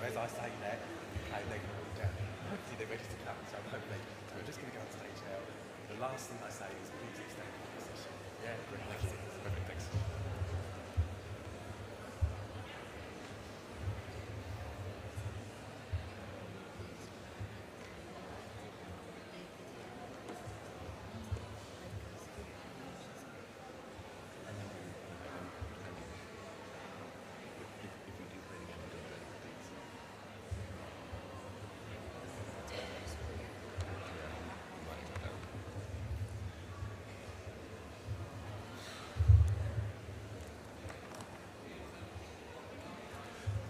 As I say that, they're going to walk down. Hopefully they're ready to come, so hopefully. So we're just going to go on stage now. The last thing I say is please extend your position. Yeah, great. Thank you. Perfect, thanks.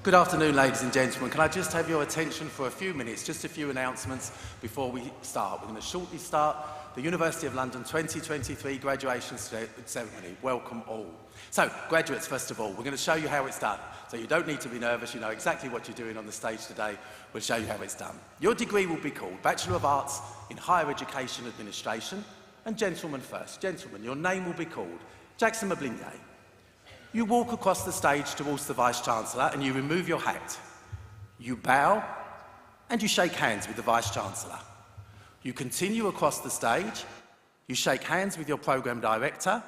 Good afternoon, ladies and gentlemen. Can I just have your attention for a few minutes, just a few announcements before we start. We're going to shortly start the University of London 2023 graduation ceremony. Welcome all. So, graduates, first of all, we're going to show you how it's done. So you don't need to be nervous, you know exactly what you're doing on the stage today. We'll show you how it's done. Your degree will be called Bachelor of Arts in Higher Education Administration. And gentlemen first. Gentlemen, your name will be called Jackson Mablinier. You walk across the stage towards the Vice-Chancellor and you remove your hat. You bow and you shake hands with the Vice-Chancellor. You continue across the stage, you shake hands with your Programme Director,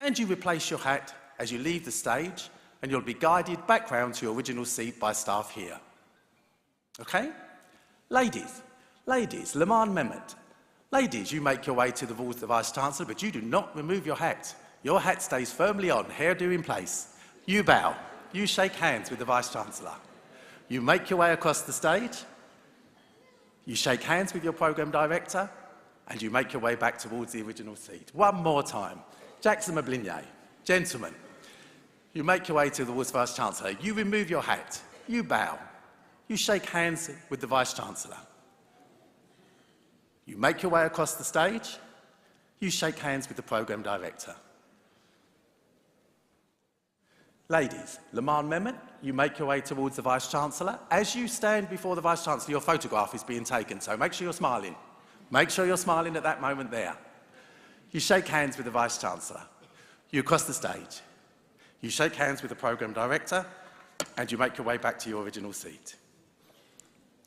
and you replace your hat as you leave the stage, and you'll be guided back round to your original seat by staff here. Okay? Ladies, Laman Mehmet. Ladies, you make your way towards the Vice-Chancellor, but you do not remove your hat. Your hat stays firmly on, hairdo in place. You bow. You shake hands with the Vice-Chancellor. You make your way across the stage. You shake hands with your Programme Director. And you make your way back towards the original seat. One more time. Jackson Mablinier. Gentlemen, you make your way towards the Vice-Chancellor. You remove your hat. You bow. You shake hands with the Vice-Chancellor. You make your way across the stage. You shake hands with the Programme Director. Ladies, Laman Mehmet, you make your way towards the Vice-Chancellor. As you stand before the Vice-Chancellor, your photograph is being taken, so make sure you're smiling. Make sure you're smiling at that moment there. You shake hands with the Vice-Chancellor. You cross the stage. You shake hands with the Programme Director, and you make your way back to your original seat.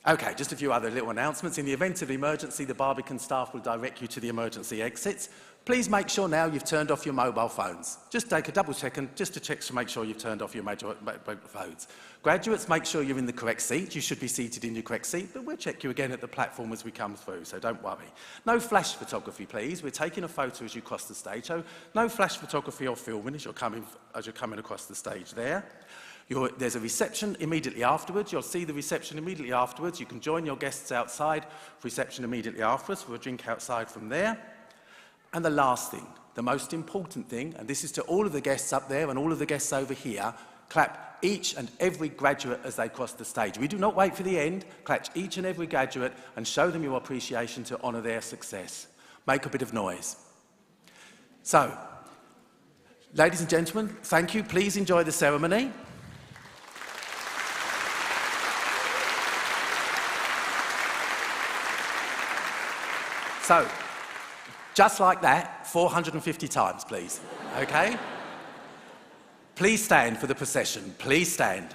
Okay, just a few other little announcements. In the event of emergency, the Barbican staff will direct you to the emergency exits. Please make sure now you've turned off your mobile phones. Just take a double second just to check to make sure you've turned off your mobile phones. Graduates, make sure you're in the correct seat. You should be seated in your correct seat, but we'll check you again at the platform as we come through, so don't worry. No flash photography, please. We're taking a photo as you cross the stage, so no flash photography or filming as you're coming across the stage there. There's a reception immediately afterwards. You'll see the reception immediately afterwards. You can join your guests outside for reception immediately afterwards for a drink outside from there. And the last thing, the most important thing, and this is to all of the guests up there and all of the guests over here, clap each and every graduate as they cross the stage. We do not wait for the end. Clap each and every graduate and show them your appreciation to honour their success. Make a bit of noise. So, ladies and gentlemen, thank you. Please enjoy the ceremony. So, just like that, 450 times, please. Okay? Please stand for the procession. Please stand.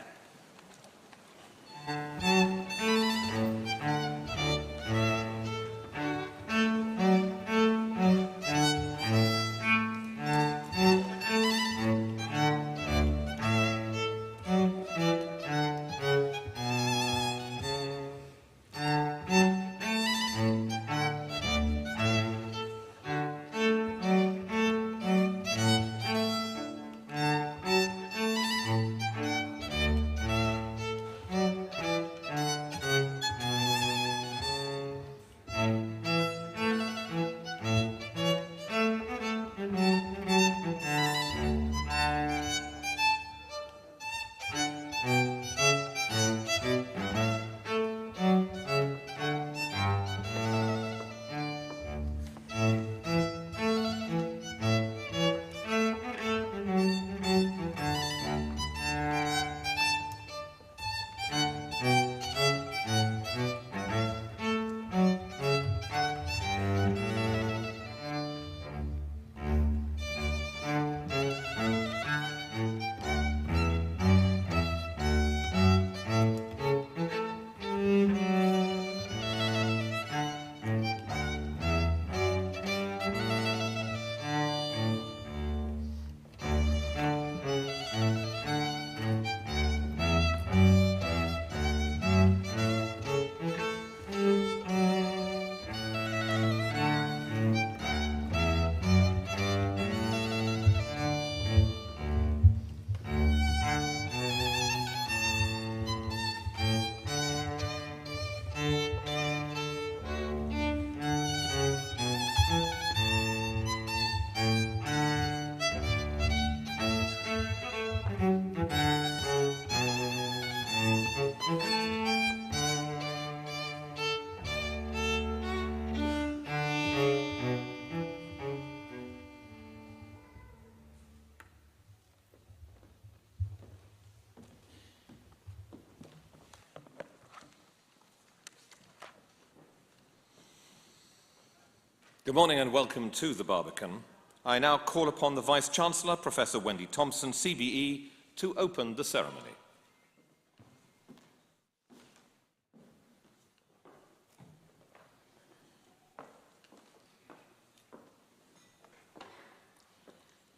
Good morning and welcome to the Barbican. I now call upon the Vice-Chancellor, Professor Wendy Thompson, CBE, to open the ceremony.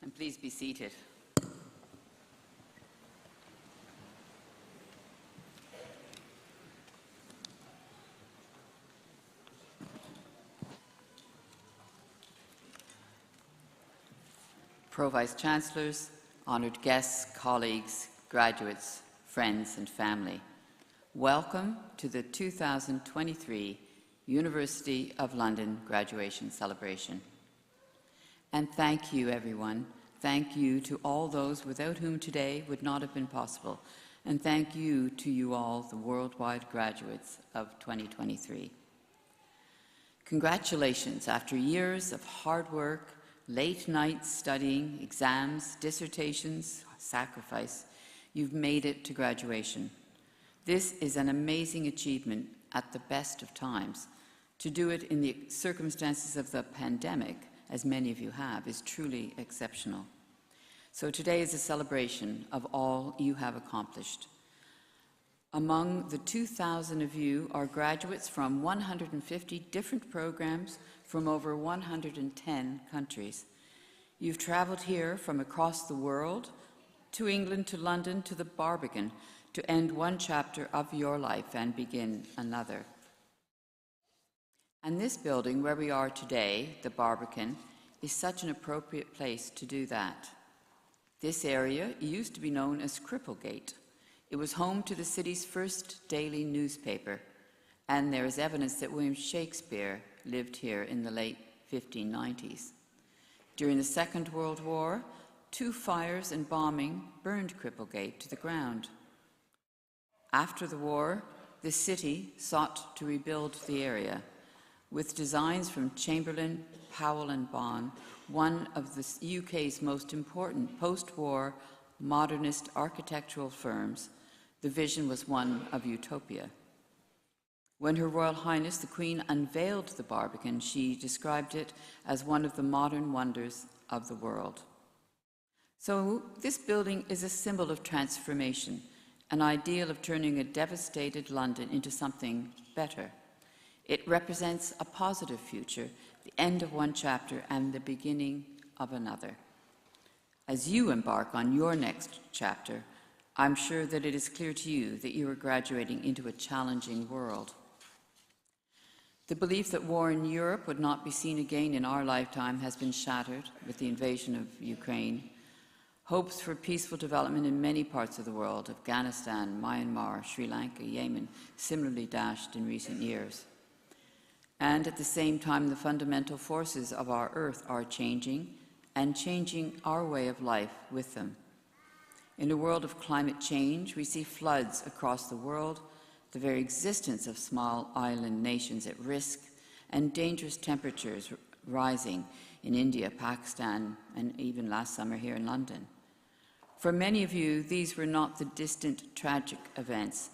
And please be seated. Pro-Vice-Chancellors, honoured guests, colleagues, graduates, friends and family, welcome to the 2023 University of London graduation celebration. And thank you, everyone. Thank you to all those without whom today would not have been possible. And thank you to you all, the worldwide graduates of 2023. Congratulations. After years of hard work, late nights studying, exams, dissertations, sacrifice, you've made it to graduation. This is an amazing achievement at the best of times. To do it in the circumstances of the pandemic, as many of you have, is truly exceptional. So today is a celebration of all you have accomplished. Among the 2,000 of you are graduates from 150 different programs from over 110 countries. You've traveled here from across the world, to England, to London, to the Barbican, to end one chapter of your life and begin another. And this building where we are today, the Barbican, is such an appropriate place to do that. This area used to be known as Cripplegate. It was home to the city's first daily newspaper, and there is evidence that William Shakespeare lived here in the late 1590s. During the Second World War, 2 fires and bombing burned Cripplegate to the ground. After the war, the city sought to rebuild the area, with designs from Chamberlain, Powell and Bonn, one of the UK's most important post-war modernist architectural firms. The vision was one of utopia. When Her Royal Highness the Queen unveiled the Barbican, she described it as one of the modern wonders of the world. So this building is a symbol of transformation, an ideal of turning a devastated London into something better. It represents a positive future, the end of one chapter and the beginning of another. As you embark on your next chapter, I'm sure that it is clear to you that you are graduating into a challenging world. The belief that war in Europe would not be seen again in our lifetime has been shattered with the invasion of Ukraine. Hopes for peaceful development in many parts of the world, Afghanistan, Myanmar, Sri Lanka, Yemen, similarly dashed in recent years. And at the same time, the fundamental forces of our Earth are changing, and changing our way of life with them. In a world of climate change, we see floods across the world, the very existence of small island nations at risk, and dangerous temperatures rising in India, Pakistan, and even last summer here in London. For many of you, these were not the distant, tragic events.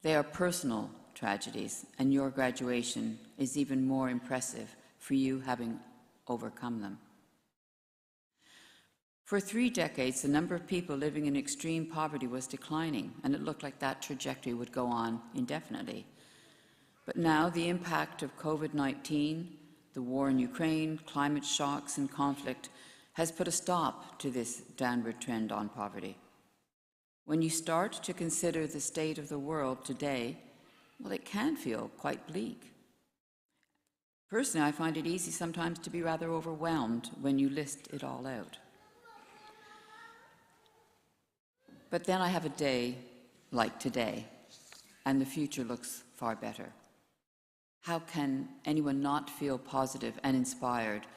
They are personal tragedies, and your graduation is even more impressive for you having overcome them. For 3 decades, the number of people living in extreme poverty was declining, and it looked like that trajectory would go on indefinitely. But now the impact of COVID-19, the war in Ukraine, climate shocks and conflict has put a stop to this downward trend on poverty. When you start to consider the state of the world today, well, it can feel quite bleak. Personally, I find it easy sometimes to be rather overwhelmed when you list it all out. But then I have a day like today, and the future looks far better. How can anyone not feel positive and inspired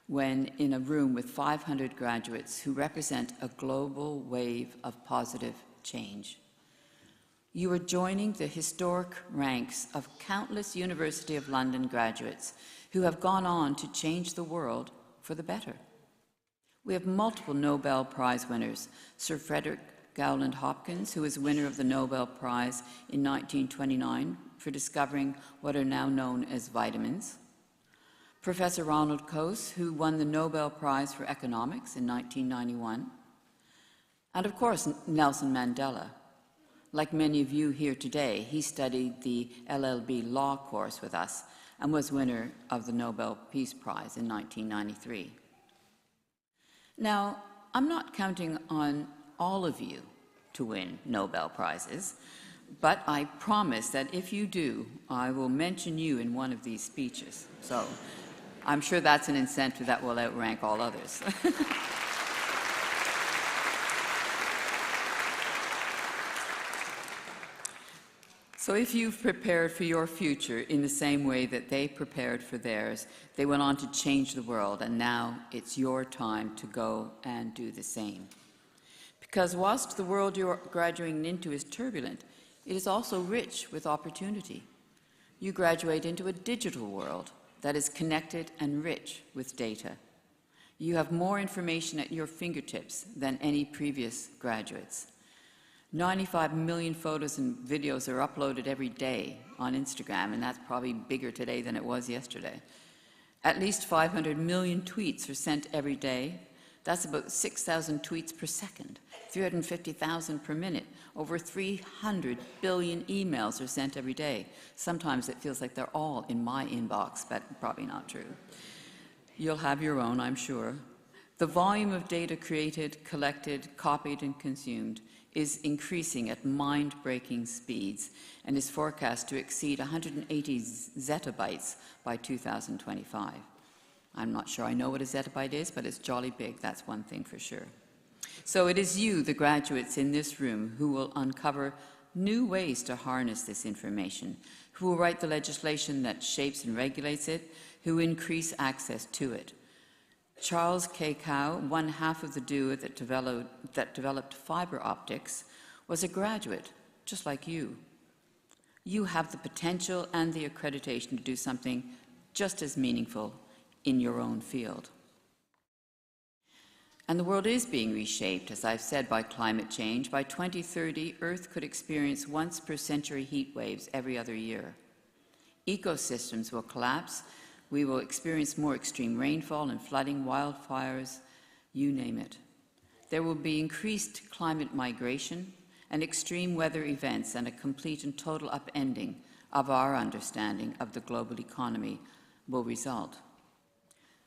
when in a room with 500 graduates who represent a global wave of positive change? You are joining the historic ranks of countless University of London graduates who have gone on to change the world for the better. We have multiple Nobel Prize winners: Sir Frederick Gowland Hopkins, who was winner of the Nobel Prize in 1929 for discovering what are now known as vitamins; Professor Ronald Coase, who won the Nobel Prize for Economics in 1991; and of course, Nelson Mandela. Like many of you here today, he studied the LLB law course with us and was winner of the Nobel Peace Prize in 1993. Now, I'm not counting on all of you to win Nobel Prizes, but I promise that if you do, I will mention you in one of these speeches. So I'm sure that's an incentive that will outrank all others. So if you've prepared for your future in the same way that they prepared for theirs, they went on to change the world, and now it's your time to go and do the same. Because whilst the world you're graduating into is turbulent, it is also rich with opportunity. You graduate into a digital world that is connected and rich with data. You have more information at your fingertips than any previous graduates. 95 million photos and videos are uploaded every day on Instagram, and that's probably bigger today than it was yesterday. At least 500 million tweets are sent every day. That's about 6,000 tweets per second, 350,000 per minute. Over 300 billion emails are sent every day. Sometimes it feels like they're all in my inbox, but probably not true. You'll have your own, I'm sure. The volume of data created, collected, copied, and consumed is increasing at mind-breaking speeds and is forecast to exceed 180 zettabytes by 2025. I'm not sure I know what a zettabyte is, but it's jolly big, that's one thing for sure. So it is you, the graduates in this room, who will uncover new ways to harness this information, who will write the legislation that shapes and regulates it, who increase access to it, Charles K. Cow, one half of the duo that developed fiber optics, was a graduate, just like you. You have the potential and the accreditation to do something just as meaningful in your own field. And the world is being reshaped, as I've said, by climate change. By 2030, Earth could experience once-per-century heat waves every other year. Ecosystems will collapse. We will experience more extreme rainfall and flooding, wildfires, you name it. There will be increased climate migration and extreme weather events and a complete and total upending of our understanding of the global economy will result.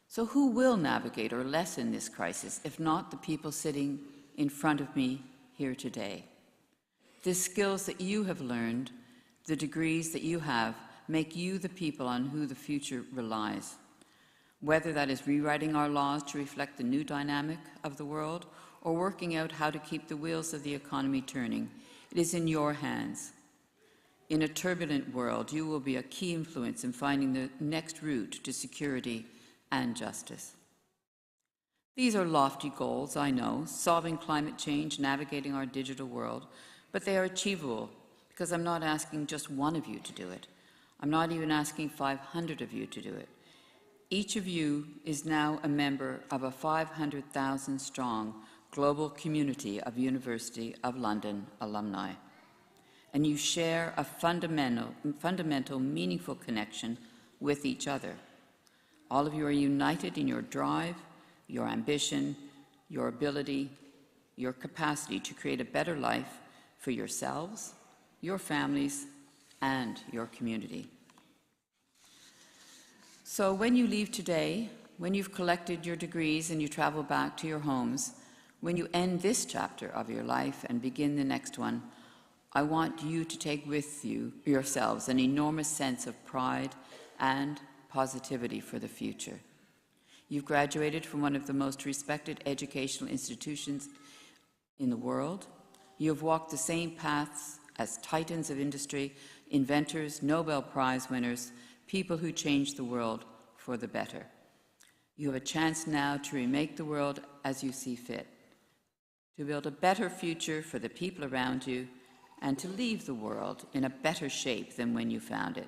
So who will navigate or lessen this crisis, if not the people sitting in front of me here today? The skills that you have learned, the degrees that you have, make you the people on who the future relies. Whether that is rewriting our laws to reflect the new dynamic of the world or working out how to keep the wheels of the economy turning, it is in your hands. In a turbulent world, you will be a key influence in finding the next route to security and justice. These are lofty goals, I know, solving climate change, navigating our digital world, but they are achievable because I'm not asking just one of you to do it. I'm not even asking 500 of you to do it. Each of you is now a member of a 500,000 strong global community of University of London alumni. And you share a fundamental, meaningful connection with each other. All of you are united in your drive, your ambition, your ability, your capacity to create a better life for yourselves, your families, and your community. So when you leave today, when you've collected your degrees and you travel back to your homes, when you end this chapter of your life and begin the next one, I want you to take with you yourselves an enormous sense of pride and positivity for the future. You've graduated from one of the most respected educational institutions in the world. You have walked the same paths as titans of industry, inventors, Nobel Prize winners, people who changed the world for the better. You have a chance now to remake the world as you see fit, to build a better future for the people around you, and to leave the world in a better shape than when you found it.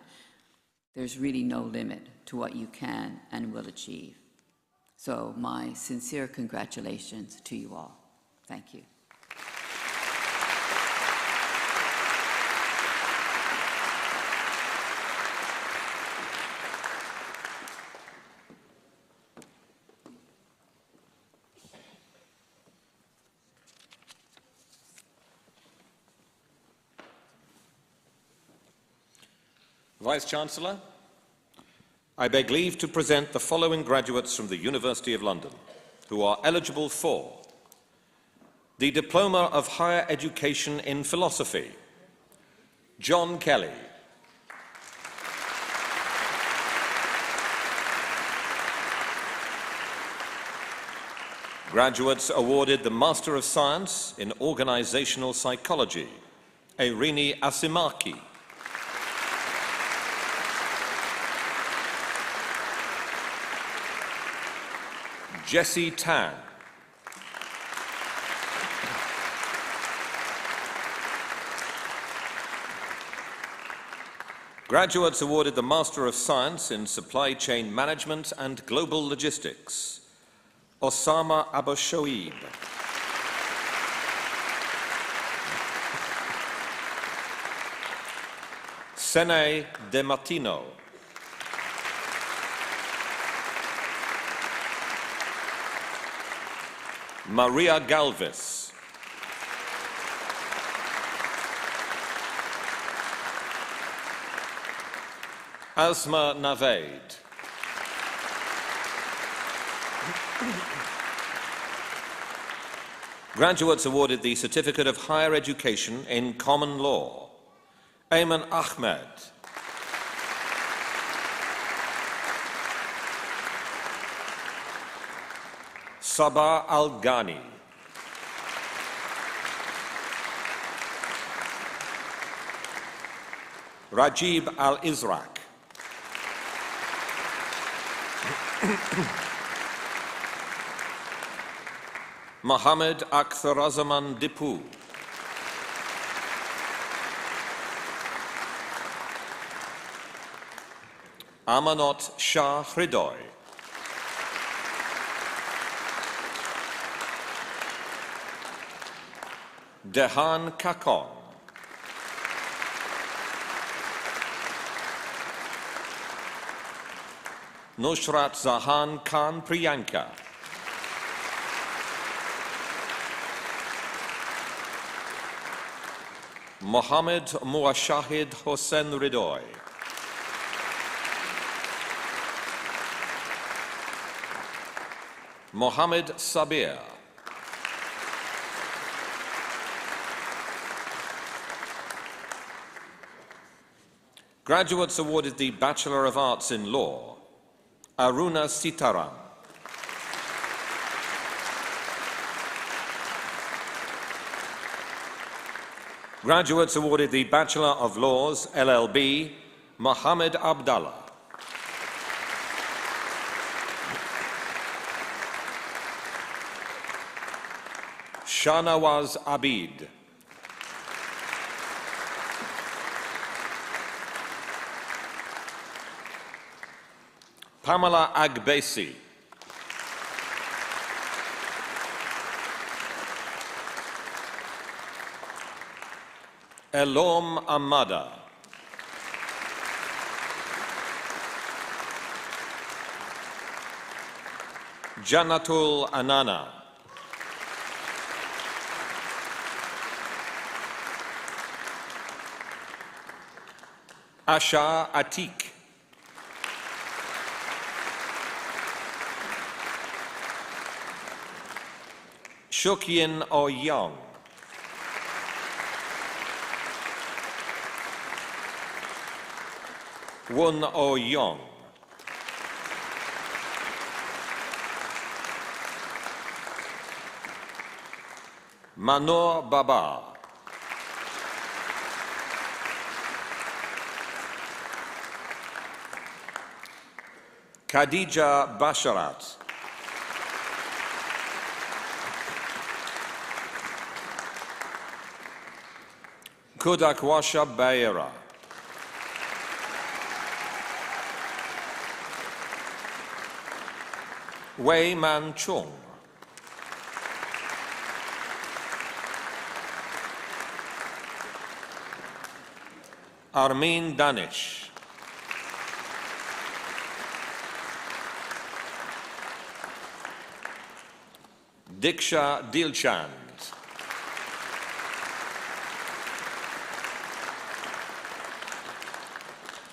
There's really no limit to what you can and will achieve. So my sincere congratulations to you all. Thank you. Vice-Chancellor, I beg leave to present the following graduates from the University of London who are eligible for the Diploma of Higher Education in Philosophy, John Kelly. Graduates awarded the Master of Science in Organizational Psychology, Eirini Asimaki. Jessie Tan. Graduates awarded the Master of Science in Supply Chain Management and Global Logistics, Osama Aboshoib. Sene De Martino. Maria Galvis. Asma Navaid. Graduates awarded the Certificate of Higher Education in Common Law, Ayman Ahmed. Sabah Al-Ghani. Rajib Al-Izrak. Mohammed Akhtarazzaman Dipu. Amanat Shah Hridoy. Dehan Kakon. Nusrat Zahan Khan Priyanka. Mohammed Muashahid Hossein Ridoy. Mohammed Sabir. Graduates awarded the Bachelor of Arts in Law, Aruna Sitaram. Graduates awarded the Bachelor of Laws, LLB, Mohammed Abdallah. Shanawaz Abid. Pamela Agbesi. Elom Amada. Janatul Anana. Asha Atik. Shukyin Oyong. Won Oyong. Manor Baba. Khadija Basharat. Kudakwasha Bayera. Wei Man Chung. Armin Danish. Diksha Dilchand.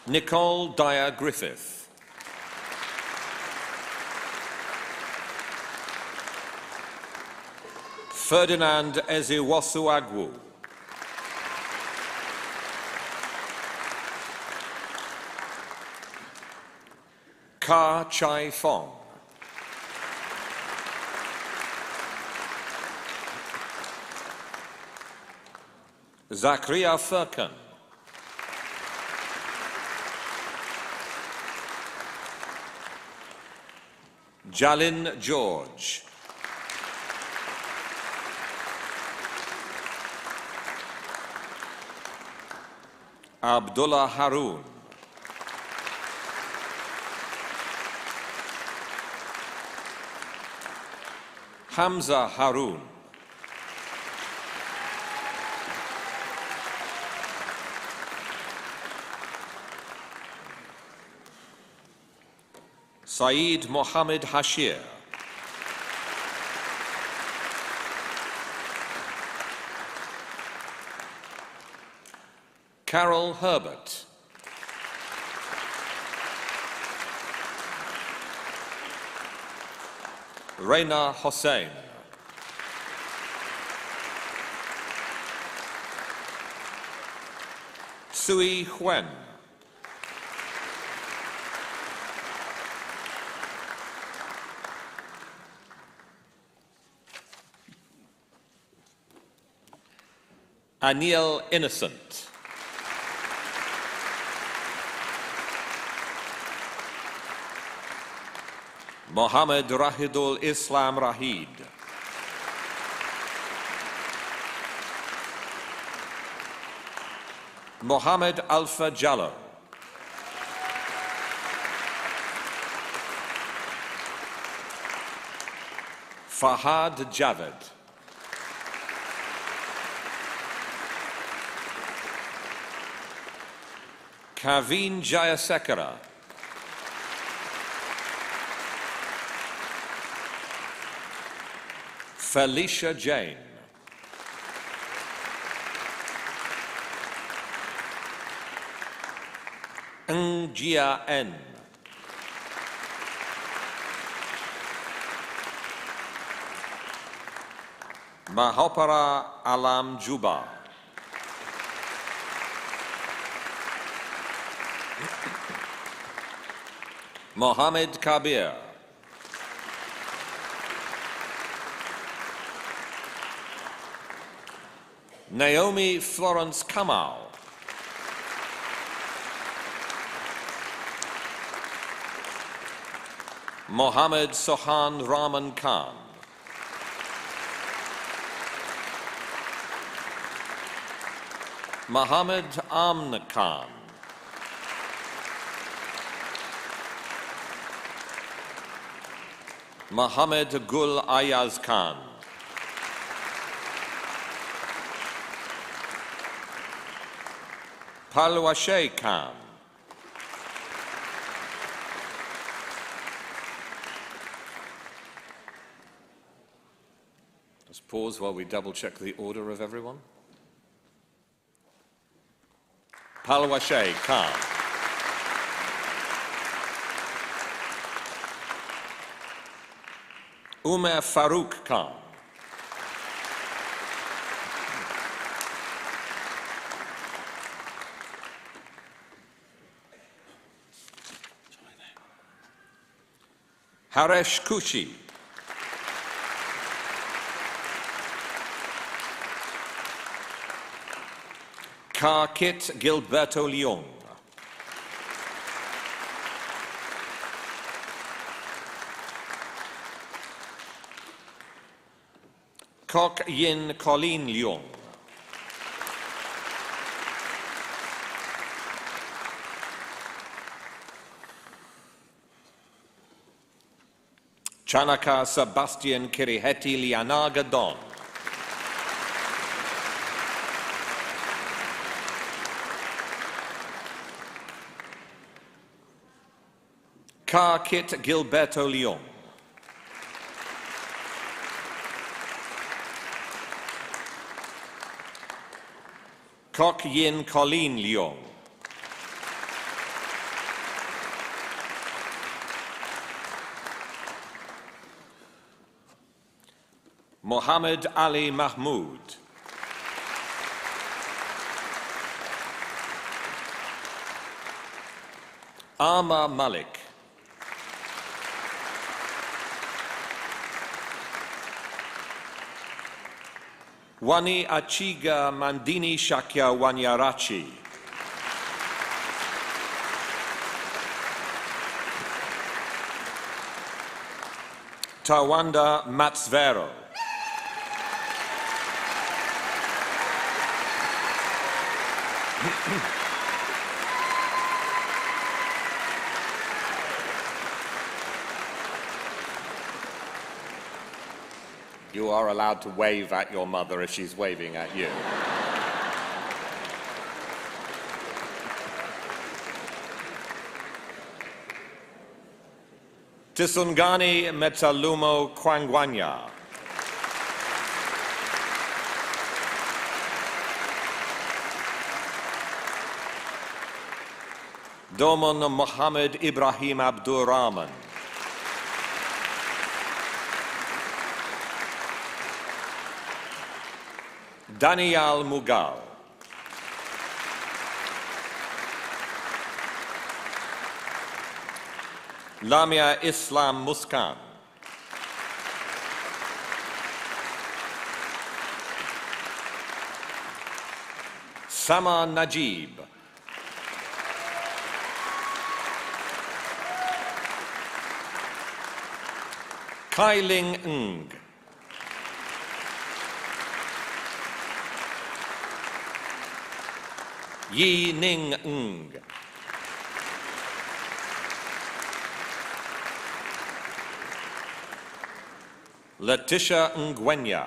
Nicole Dyer Griffith. Ferdinand Eziwasu Agwu. Ka Chai Fong. Zachariah Furkan. Jalin George. Abdullah Haroon. Hamza Haroon. Saeed Mohammed Hashir. Carol Herbert. Reina Hossein. Sui Huen. Anil Innocent. Mohammed Rahidul Islam Rahid. Mohammed Alfa Jallo. Fahad Javed. Kaveen Jayasekara. Felicia Jane. Ng Jia N. Mahopara Alam Juba. Mohammed Kabir. Naomi Florence Kamau. Mohammed Sohan Rahman Khan. Mohammed Amn Khan. Mohammed Gul Ayaz Khan. Palwashe Khan. Let's pause while we double check the order of everyone. Palwashe Khan. Umar Farouk Khan. Haresh Kushi. Karkit Gilberto Leong. Kok Yin Colleen Leong. Chanaka Sebastian Kiriheti Lianaga Don. Karkit Gilberto Leong. Kok Yin Colleen Leong. Mohammed Ali Mahmood. Ama Malik. Wani Achiga Mandini Shakya Wanyarachi. Tawanda Matsvero. You are allowed to wave at your mother if she's waving at you. Tisungani Metalumo Kwangwanya. Domon Mohammed Ibrahim Abdur Rahman. Daniel Mughal. Lamia Islam Muskan. Sama Najib. Kai Ling Ng. Yi Ning Ng. Letitia Ngwenya.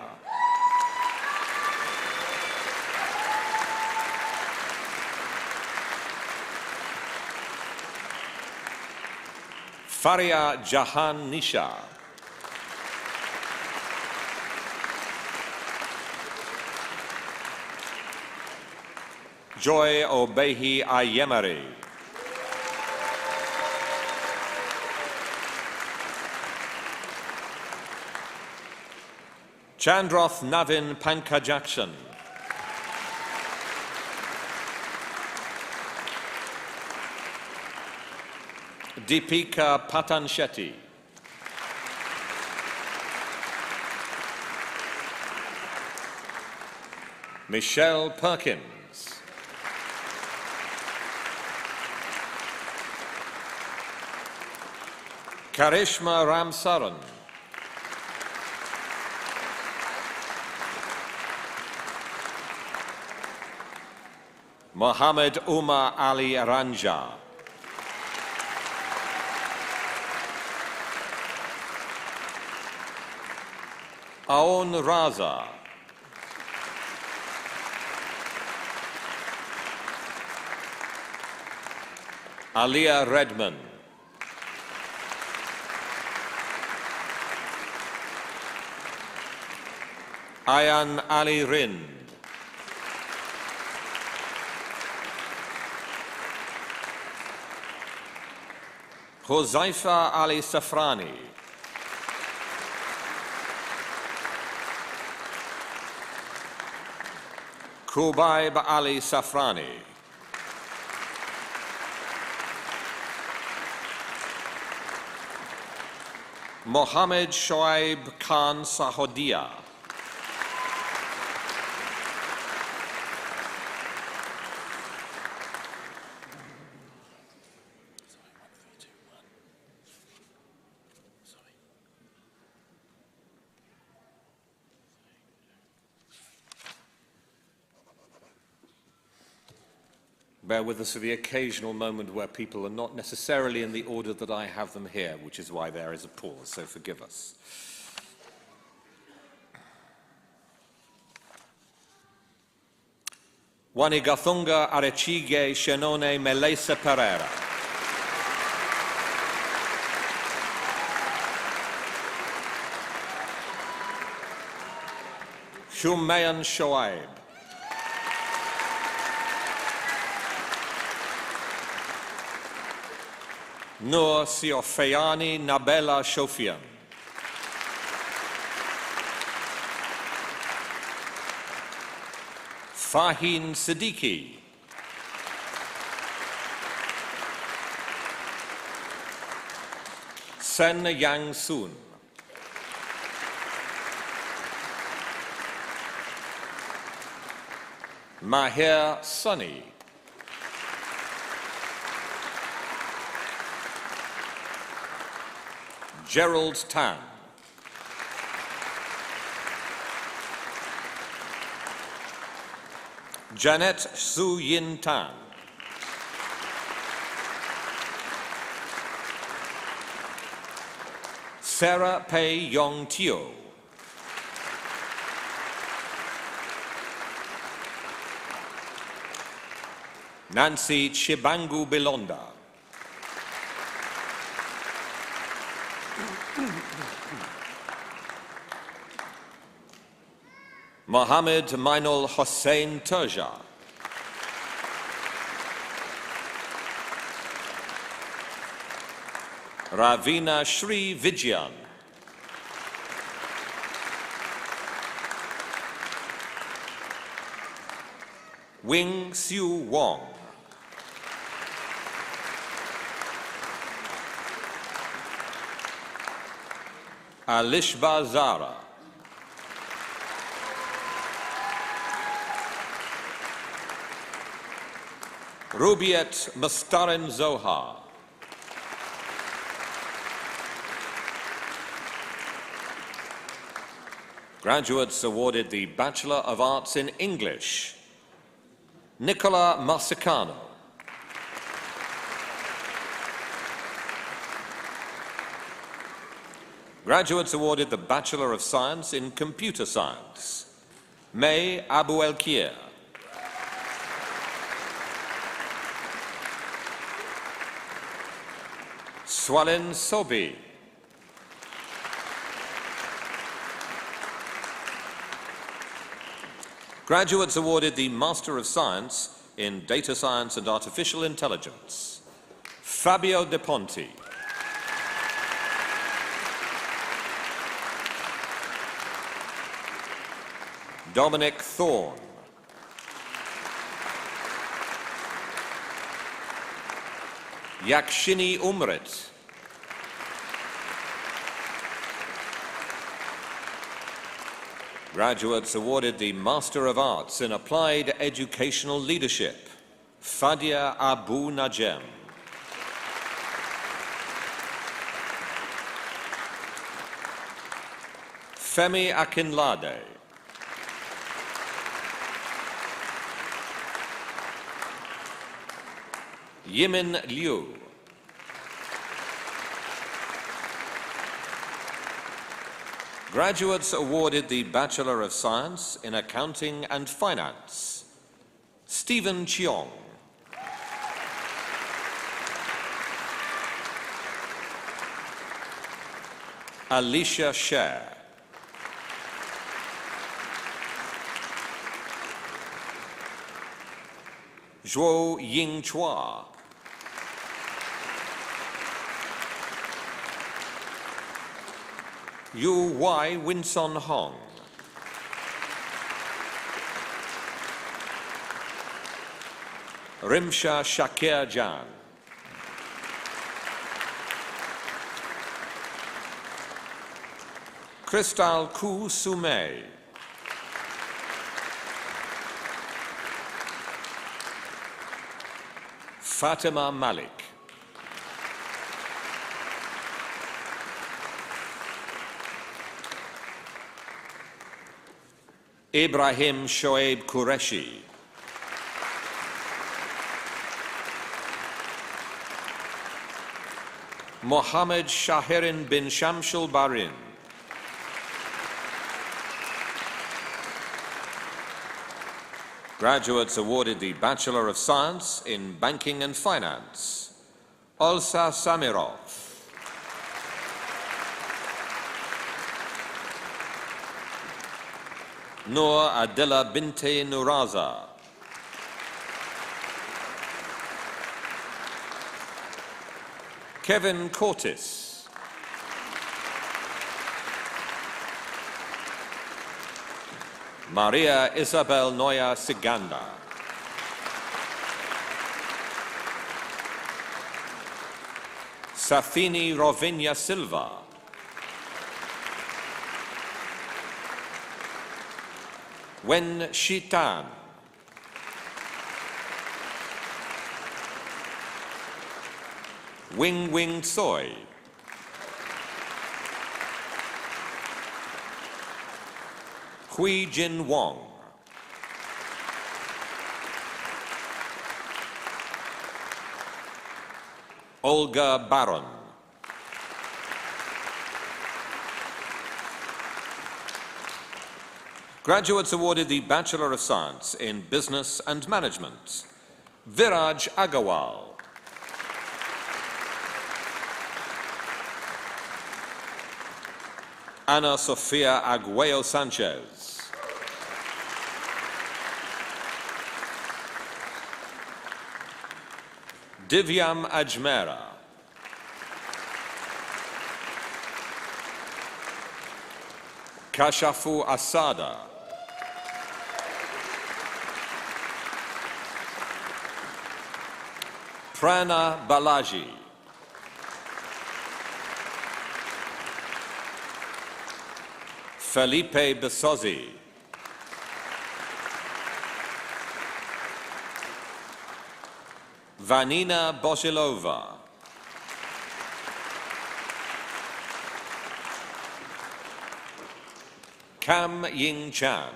Faria Jahan Nisha. Joy Obehi Ayemari. Chandroth Navin Pankajakshan. Deepika Patanshetty. Michelle Perkins. Karishma Ramsaran. Mohammed Umar Ali Ranja. Aoun Raza. Aliyah Redman. Ayan Ali Rind. Huzaifa Ali Safrani. Kubaib Ali Safrani. Mohammed Shoaib Khan Sahodia. Bear with us for the occasional moment where people are not necessarily in the order that I have them here, which is why there is a pause, so forgive us. Wanigathunga Arechige Shenone Melesa Pereira. Shumayan Shoaib. Noor Siofeyani Nabela Shofian. Fahin Siddiqui. Sen Yang Soon. Mahir Sunny. Gerald Tan. Janet Su Yin Tan. Sarah Pei Yong Teo. Nancy Chibangu Bilonda. Mohammed Mainul Hossein Turja. Ravina Shri Vijayan. Wing Siu Wong. Alishba Zara. Rubiet Mustarin Zohar. Graduates awarded the Bachelor of Arts in English. Nicola Marsicano. Graduates awarded the Bachelor of Science in Computer Science. May Abouelkier. Swalin Sobi. Graduates awarded the Master of Science in Data Science and Artificial Intelligence. Fabio De Ponti. Dominic Thorne. Yakshini Umrit. Graduates awarded the Master of Arts in Applied Educational Leadership. Fadia Abu Najem. Femi Akinlade. Yimin Liu. Graduates awarded the Bachelor of Science in Accounting and Finance. Stephen Cheong. Alicia Sher. Zhuo Ying Chua. Yu Y Winson Hong. Rimsha Shakir Jan. Kristal Ku Sumei. Fatima Malik. Ibrahim Shoaib Qureshi. Mohammed Shahirin bin Shamshul Barin. Graduates awarded the Bachelor of Science in Banking and Finance. Olsa Samirov. Noor Adela Binte Nuraza. Kevin Cortis. Maria Isabel Noya Siganda. Safini Rovinia Silva. Wen Shitan. Wing Wing Soy. Hui Jin Wong. Olga Baron. Graduates awarded the Bachelor of Science in Business and Management. Viraj Agarwal. Ana Sofia Aguayo Sanchez. Divyam Ajmera. Kashafu Asada. Prana Balaji. Felipe Besozzi. Vanina Bosilova. Cam Ying Chan.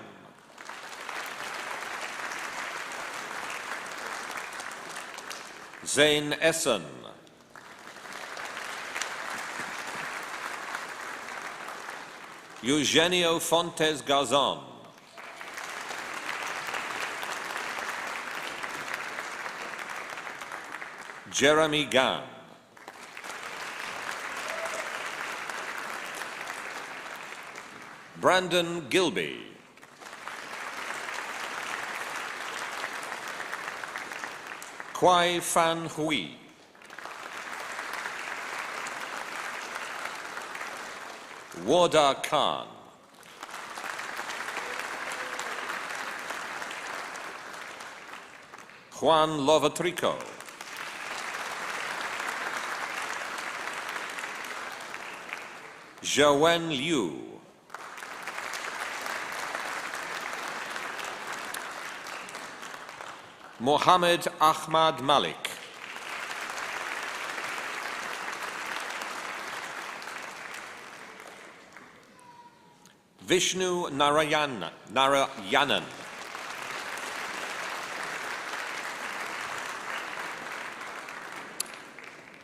Zain Essen. Eugenio Fontes Garzon. Jeremy Gann. Brandon Gilby. Kwai Fan Hui. Warda Khan. Juan Lovatrico. Zhawen Liu. Mohammed Ahmad Malik. Vishnu Narayanan.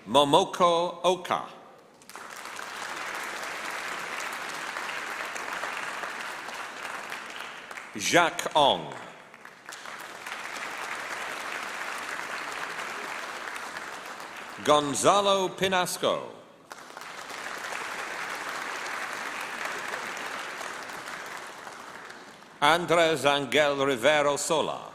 Momoko Oka. Jacques Ong. Gonzalo Pinasco. Andres Angel Rivero Sola.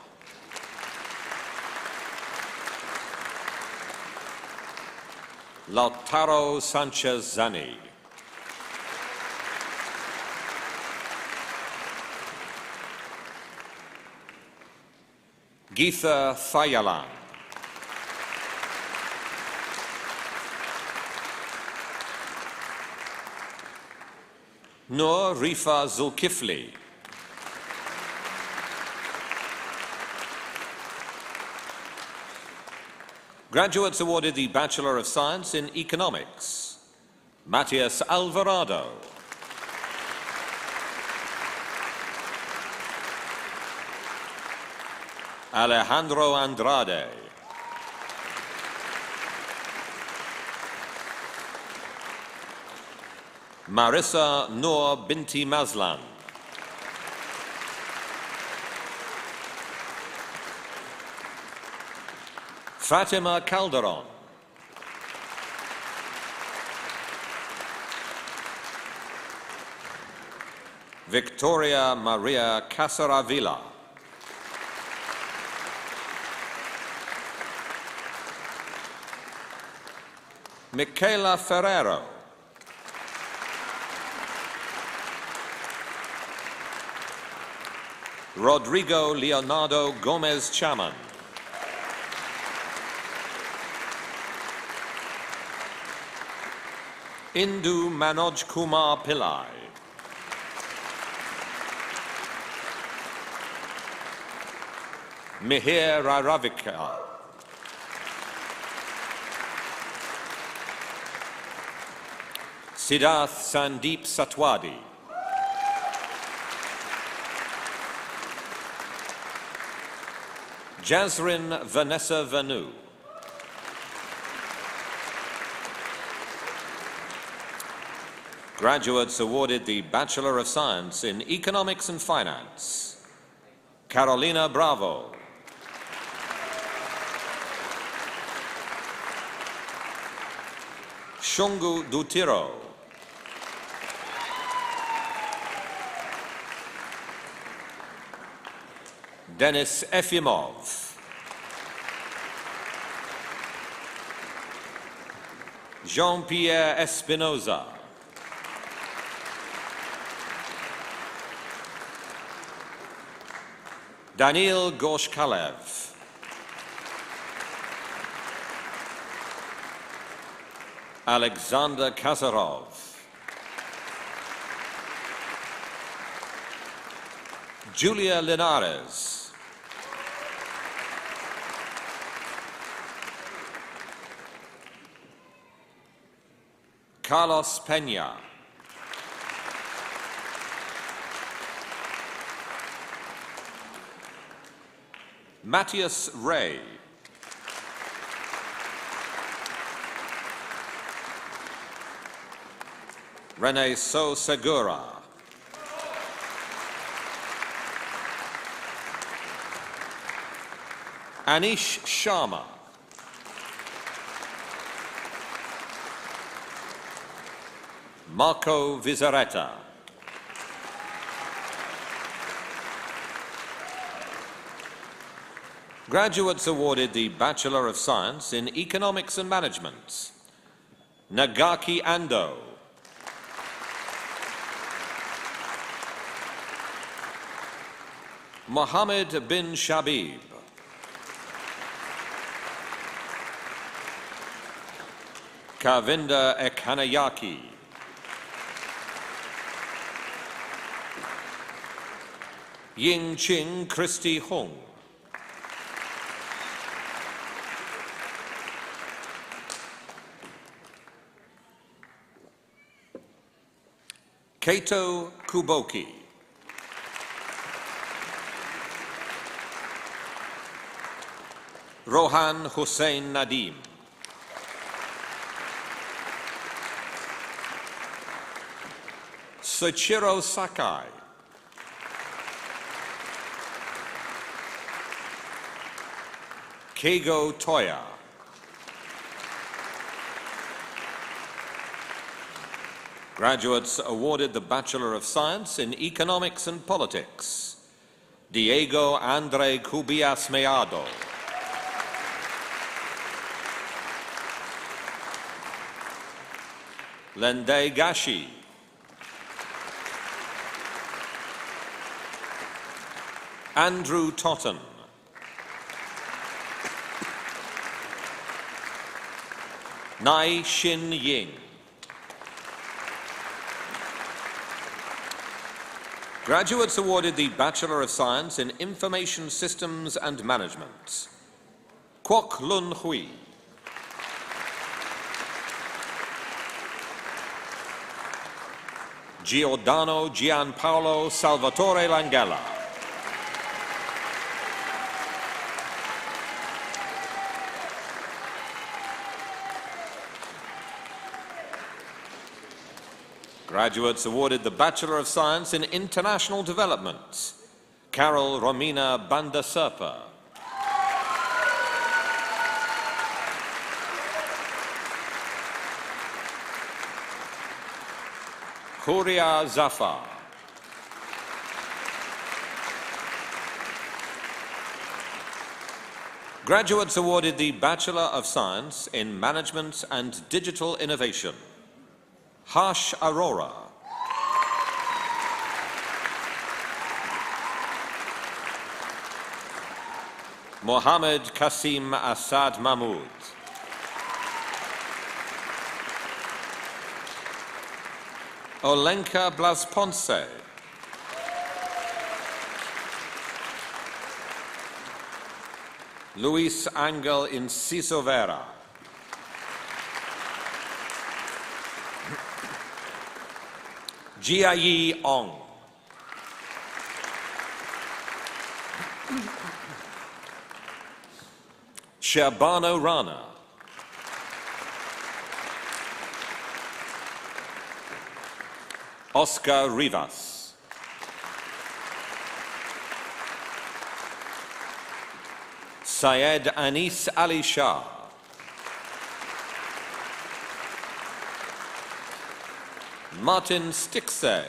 Lautaro Sanchez Zani. Geetha Thayalan. Noor Rifa Zulkifli. Graduates awarded the Bachelor of Science in Economics. Matias Alvarado. Alejandro Andrade. Marissa Noor Binti Mazlan. Fatima Calderon. Victoria Maria Casaravilla. Michaela Ferrero. Rodrigo Leonardo Gomez Chaman. Indu Manoj Kumar Pillai. Mihir Raravika. Siddharth Sandeep Satwadi. Jazrin Vanessa Vanu. Graduates awarded the Bachelor of Science in Economics and Finance. Carolina Bravo. Shungu Dutiro. Denis Efimov. Jean-Pierre Espinoza. Daniil Gorshkalev. Alexander Kazarov. Julia Linares. Carlos Peña. Matthias Ray. Rene So Segura. Anish Sharma. Marco Vizaretta. Graduates awarded the Bachelor of Science in Economics and Management. Nagaki Ando. Mohammed bin Shabib. Kavinda Ekhanayaki. Ying Ching Christy Hung. Kato Kuboki. Rohan Hussein Nadim. Soichiro Sakai. Keigo Toya. Graduates awarded the Bachelor of Science in Economics and Politics. Diego Andre Cubias Meado. Lende Gashi. Andrew Totten. Nai Shin Ying. Graduates awarded the Bachelor of Science in Information Systems and Management. Kwok Lun Hui. Giordano Gianpaolo Salvatore Langella. Graduates awarded the Bachelor of Science in International Development. Carol Romina Bandaserpa. Huria Zafar. Graduates awarded the Bachelor of Science in Management and Digital Innovation. Harsh Arora. Mohammed Kasim Assad Mahmoud. Olenka Blasponce. Luis Angel Inciso Vera. Jiayi Ong. Shabano Rana. Oscar Rivas. Syed Anis Ali Shah. Martin Stixay.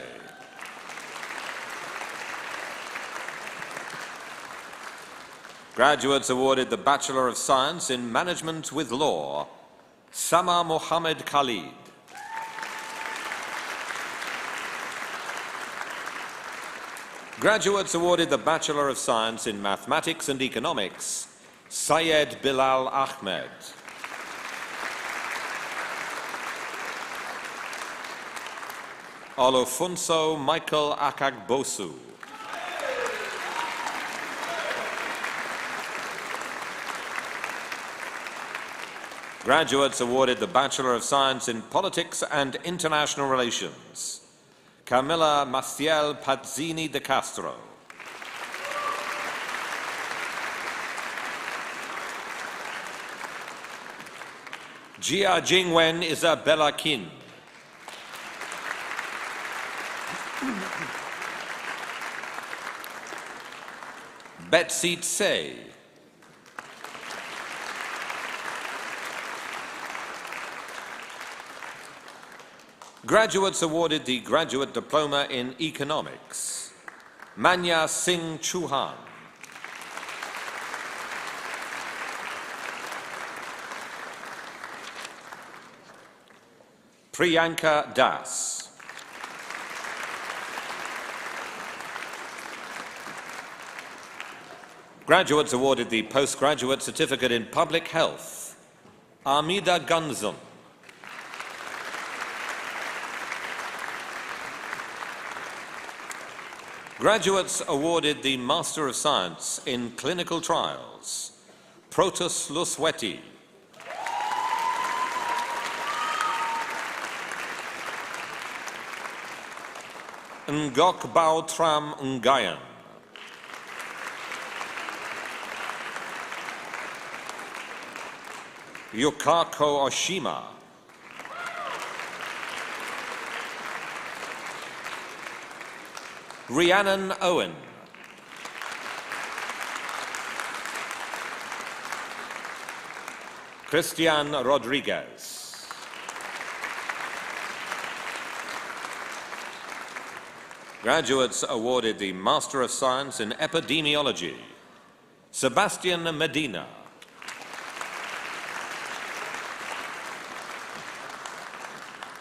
Graduates awarded the Bachelor of Science in Management with Law. Sama Mohammed Khalid. Graduates awarded the Bachelor of Science in Mathematics and Economics. Syed Bilal Ahmed. Olofunso Michael Akagbosu. Graduates awarded the Bachelor of Science in Politics and International Relations. Camilla Maciel Pazzini de Castro. Jia Jingwen Isabella Kin. Betsy Tsay. Graduates awarded the Graduate Diploma in Economics. Manya Singh Chauhan. Priyanka Das. Graduates awarded the Postgraduate Certificate in Public Health. Amida Gunzum. Graduates awarded the Master of Science in Clinical Trials. Protus Lusweti. Ngok Bao Tram Ngayan. Yukako Oshima. Rhiannon Owen. Christian Rodriguez. Graduates awarded the Master of Science in Epidemiology. Sebastian Medina.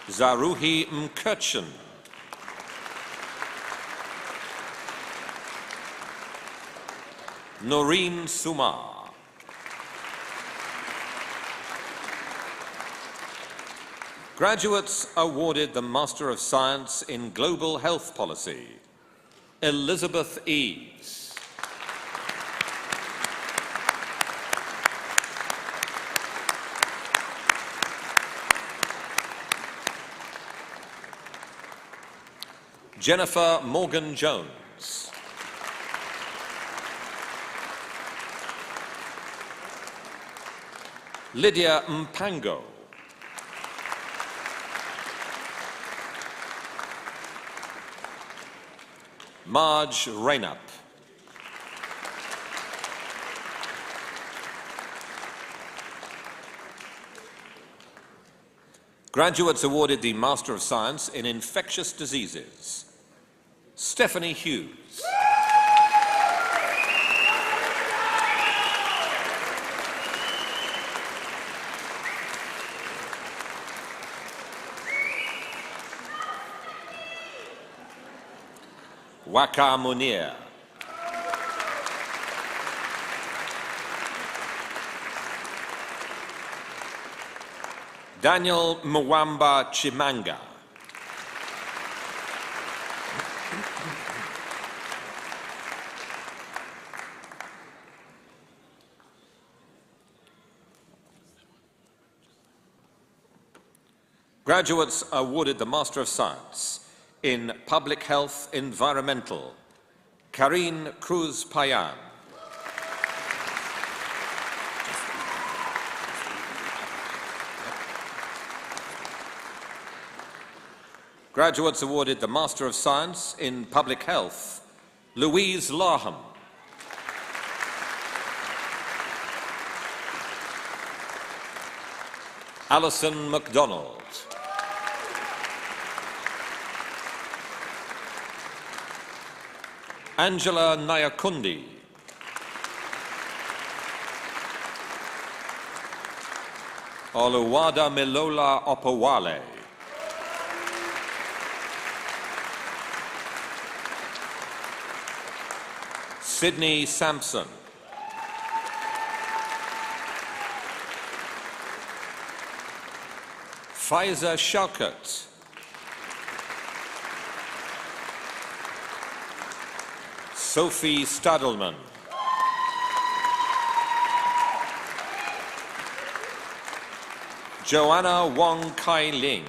Zaruhi Mkirchen. Noreen Sumar. Graduates awarded the Master of Science in Global Health Policy. Elizabeth Eves. Jennifer Morgan Jones. Lydia Mpango. Marge Raynup. Graduates awarded the Master of Science in Infectious Diseases. Stephanie Hughes. Waka Munir. Daniel Mwamba Chimanga. Graduates awarded the Master of Science in Public Health Environmental. Karine Cruz Payan. Graduates awarded the Master of Science in Public Health. Louise Larham. Alison MacDonald. Angela Nayakundi. Oluwada Milola Opawale. Sydney Sampson. Faiza Shaukat. Sophie Stadelman. Joanna Wong Kai Ling.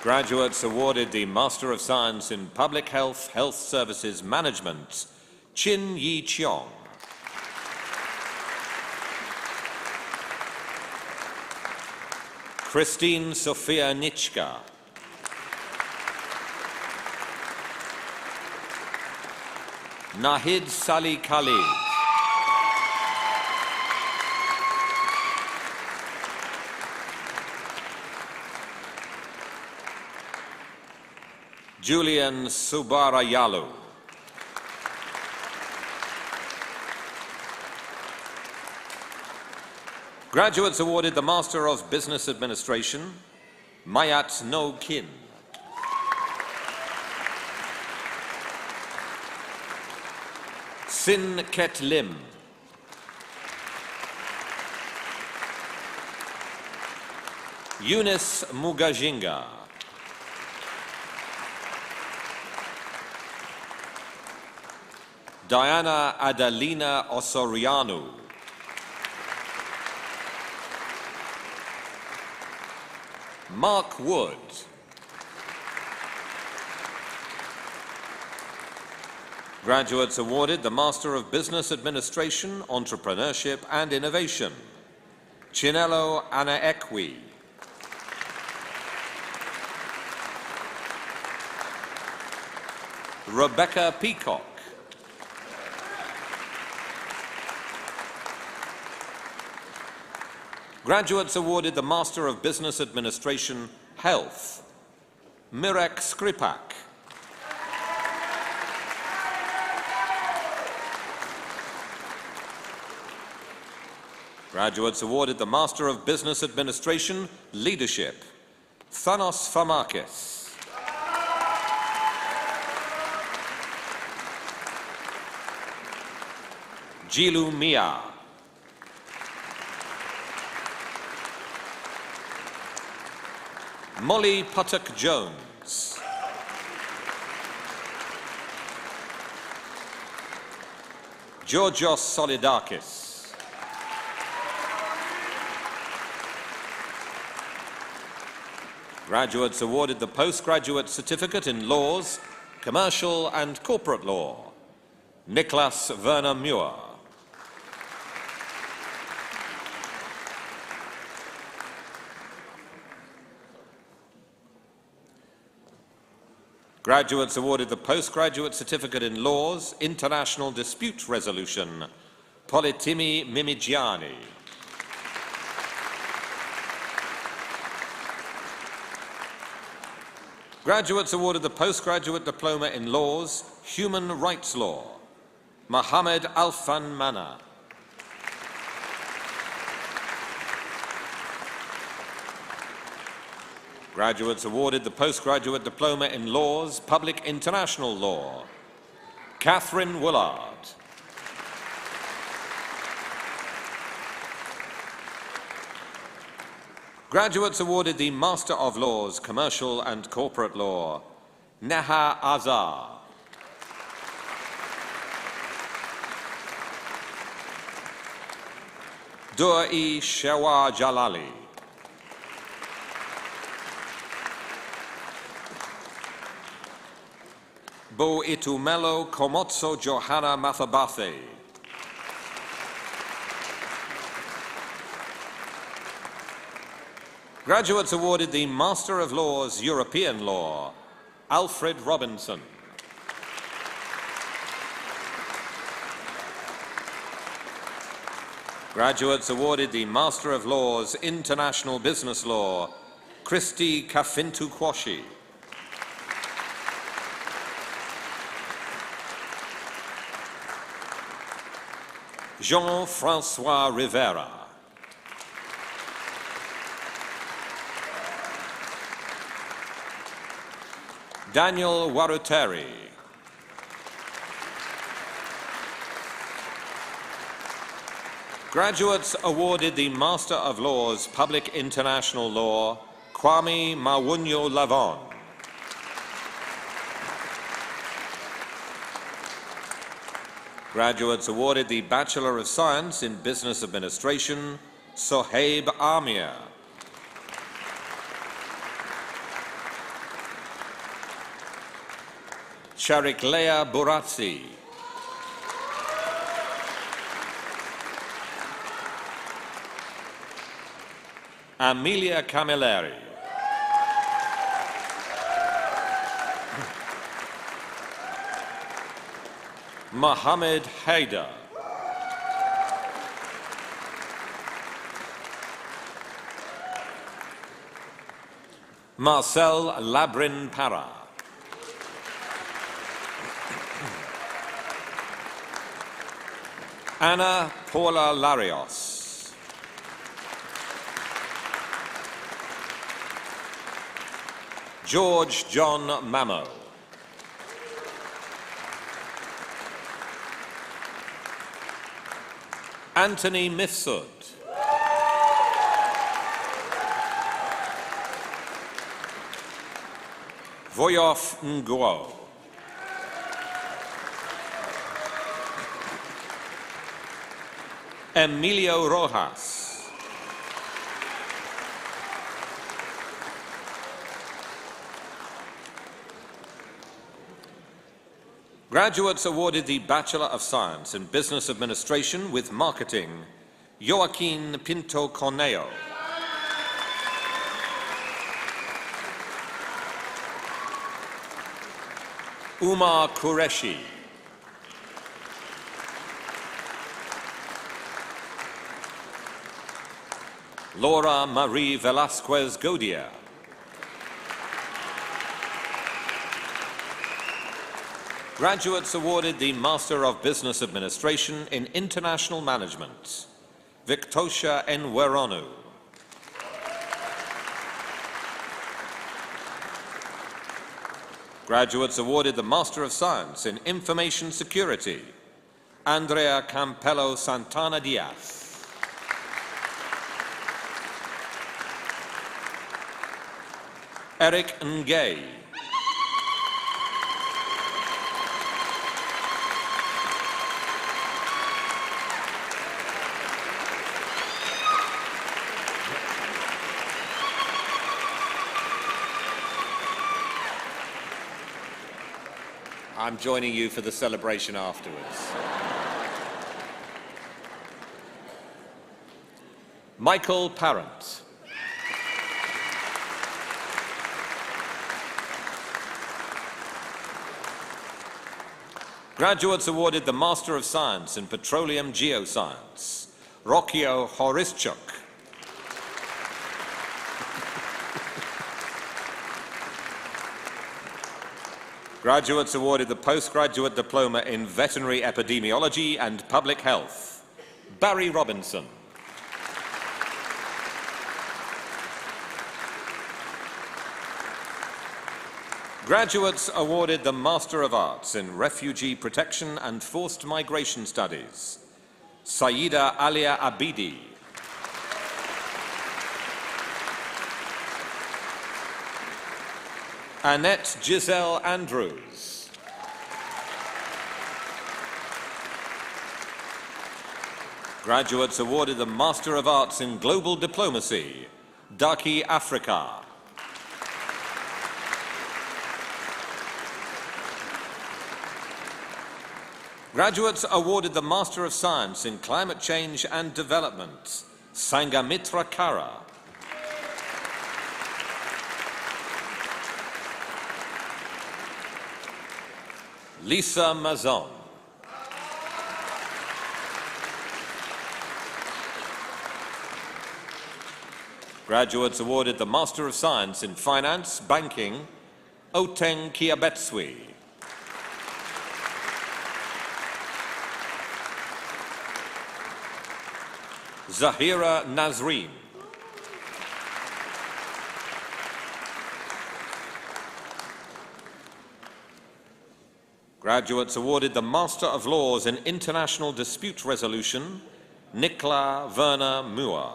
Graduates awarded the Master of Science in Public Health, Health Services Management. Chin Yi Cheong. Christine Sophia Nitschka. Nahid Salih Khalid. Julian Subarayalu. Graduates awarded the Master of Business Administration, Mayat No Kin. Sin Ket Lim. Eunice Mugajinga. Diana Adalina Osorianu. Mark Wood. Graduates awarded the Master of Business Administration, Entrepreneurship and Innovation, Chinelo Anaekwi. Rebecca Peacock. Graduates awarded the Master of Business Administration, Health, Mirek Skripak. Graduates awarded the Master of Business Administration, Leadership, Thanos Famakis. Jilu Mia. Molly Puttock Jones. Georgios Solidakis. Graduates awarded the Postgraduate Certificate in Laws, Commercial and Corporate Law, Niklas Werner Muir. Graduates awarded the Postgraduate Certificate in Laws, International Dispute Resolution, Politimi Mimigiani. Graduates awarded the Postgraduate Diploma in Laws, Human Rights Law, Mohammed Alfan Mana. Graduates awarded the Postgraduate Diploma in Laws, Public International Law, Catherine Woolard. Graduates awarded the Master of Laws, Commercial and Corporate Law, Neha Azar. Dur-e Shewa Jalali. Bo Itumelo Komotso Johanna Mathabathe. Graduates awarded the Master of Laws, European Law, Alfred Robinson. Graduates awarded the Master of Laws, International Business Law, Christy Kafintu Kwashi. Jean-Francois Rivera. Daniel Waruteri. Graduates awarded the Master of Laws, Public International Law, Kwame Mawunyo Lavon. Graduates awarded the Bachelor of Science in Business Administration, Sohaib Amir. Shariklea Buratsi. Amelia Camilleri. Mohammed Haider. Marcel Labrin Para. Anna Paula Larios. George John Mamo. Anthony Mifsud. Voyof Nguo. Emilio Rojas. Graduates awarded the Bachelor of Science in Business Administration with Marketing, Joaquin Pinto Corneo. Umar Qureshi. Laura Marie Velasquez Godier. Graduates awarded the Master of Business Administration in International Management, Victoria Enweronu. Graduates awarded the Master of Science in Information Security, Andrea Campello Santana Diaz. Eric Ngay. I'm joining you for the celebration afterwards. Michael Parent. Graduates awarded the Master of Science in Petroleum Geoscience, Rokio Horischuk. Graduates awarded the Postgraduate Diploma in Veterinary Epidemiology and Public Health, Barry Robinson. Graduates awarded the Master of Arts in Refugee Protection and Forced Migration Studies, Saida Alia Abidi. Annette Giselle Andrews. Graduates awarded the Master of Arts in Global Diplomacy, Daki Africa. Graduates awarded the Master of Science in Climate Change and Development, Sangamitra Kara. Lisa Mazon. Graduates awarded the Master of Science in Finance, Banking, Oteng Kiabetsui. Zahira Nazreen. Graduates awarded the Master of Laws in International Dispute Resolution, Nicola Werner Muir.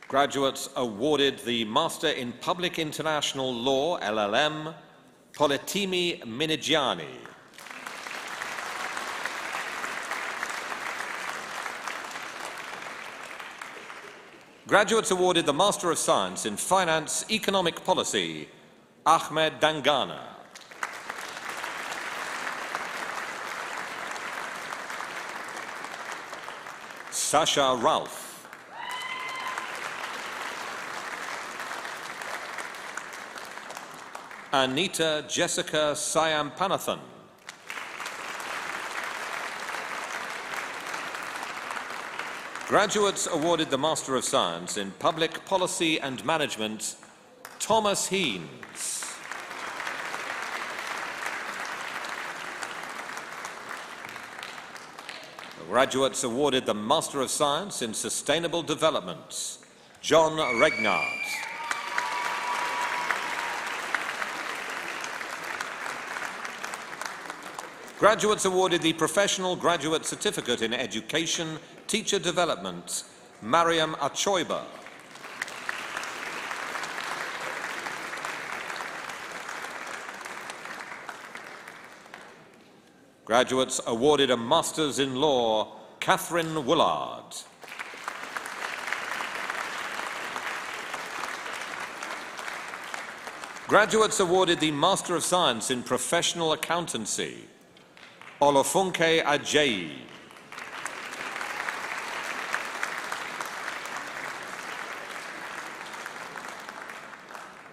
Graduates awarded the Master in Public International Law, LLM, Poletimi Minigiani. Graduates awarded the Master of Science in Finance, Economic Policy, Ahmed Dangana. Sasha Ralph. Anita Jessica Sayampanathon. Graduates awarded the Master of Science in Public Policy and Management, Thomas Heens. Graduates awarded the Master of Science in Sustainable Development, John Regnard. Graduates awarded the Professional Graduate Certificate in Education, Teacher Development, Mariam Achoiba. Graduates awarded a Master's in Law, Catherine Woolard. Graduates awarded the Master of Science in Professional Accountancy, Olofunke Ajayi.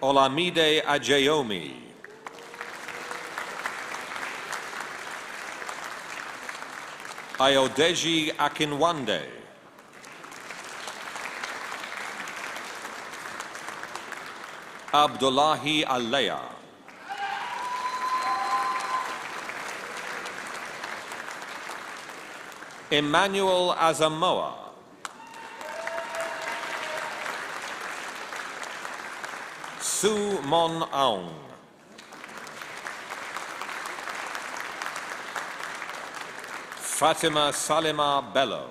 Olamide Ajayomi. Ayodeji Akinwande. Abdullahi Aleya. Emmanuel Azamoah. Su Mon Aung. Fatima Salima Bello.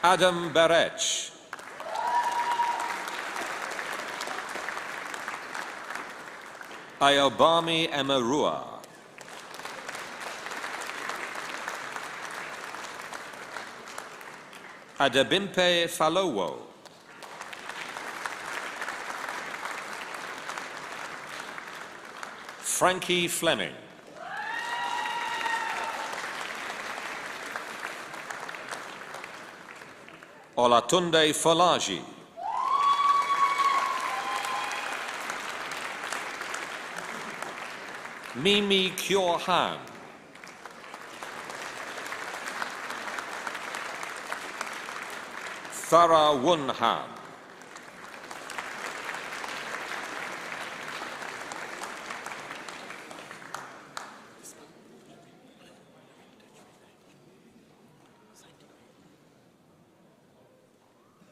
Adam Berech. Ayobami Emerua. Adebimpe Falowo. Frankie Fleming. Olatunde Folaji. Mimi Kyo Han. Thara Wun Han.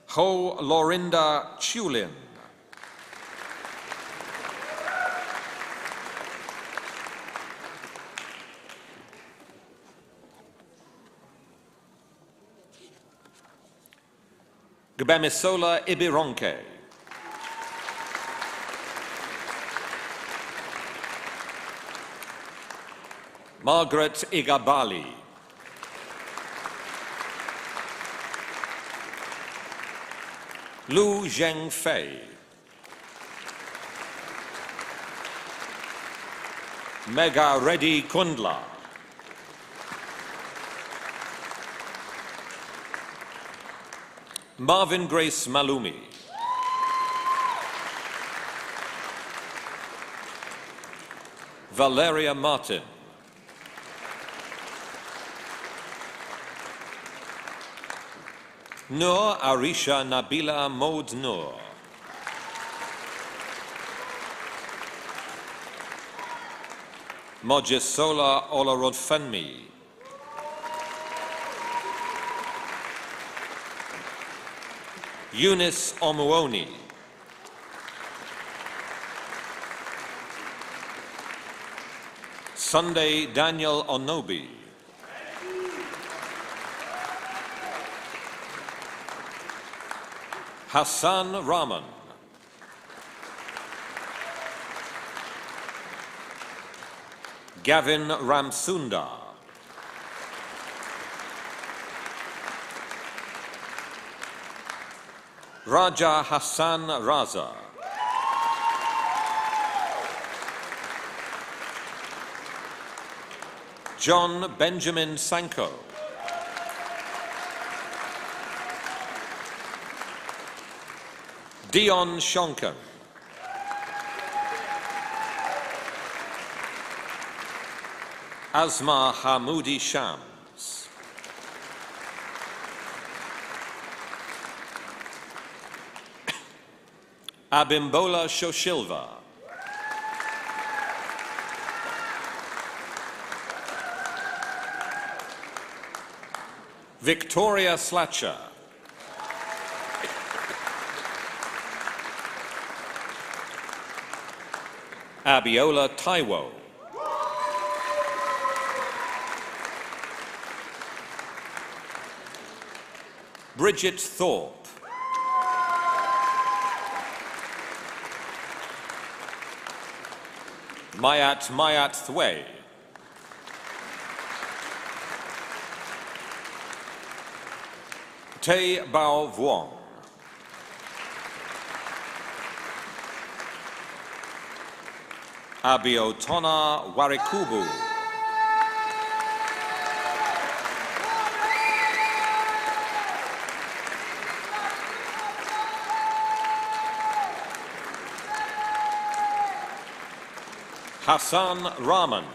Ho Lorinda Chulin. Gbemisola Ibironke. Margaret Igabali. Lu Zhengfei. Mega Reddy Kundla. Marvin Grace Malumi. Valeria Martin. Noor Arisha Nabila Maud Noor. Mojisola Olarodfenmi. Eunice Omuoni. Sunday Daniel Onobi. Hassan Rahman. Gavin Ramsunda. Raja Hassan Raza. John Benjamin Sanko. Dion Shonker. Asma Hamoudi Shams. Abimbola Shoshilva. Victoria Slatcher. Abiola Taiwo. Bridget Thorpe. Mayat Thway. Tay Bao Vuong. Abiotona Warikubu. Hassan Rahman.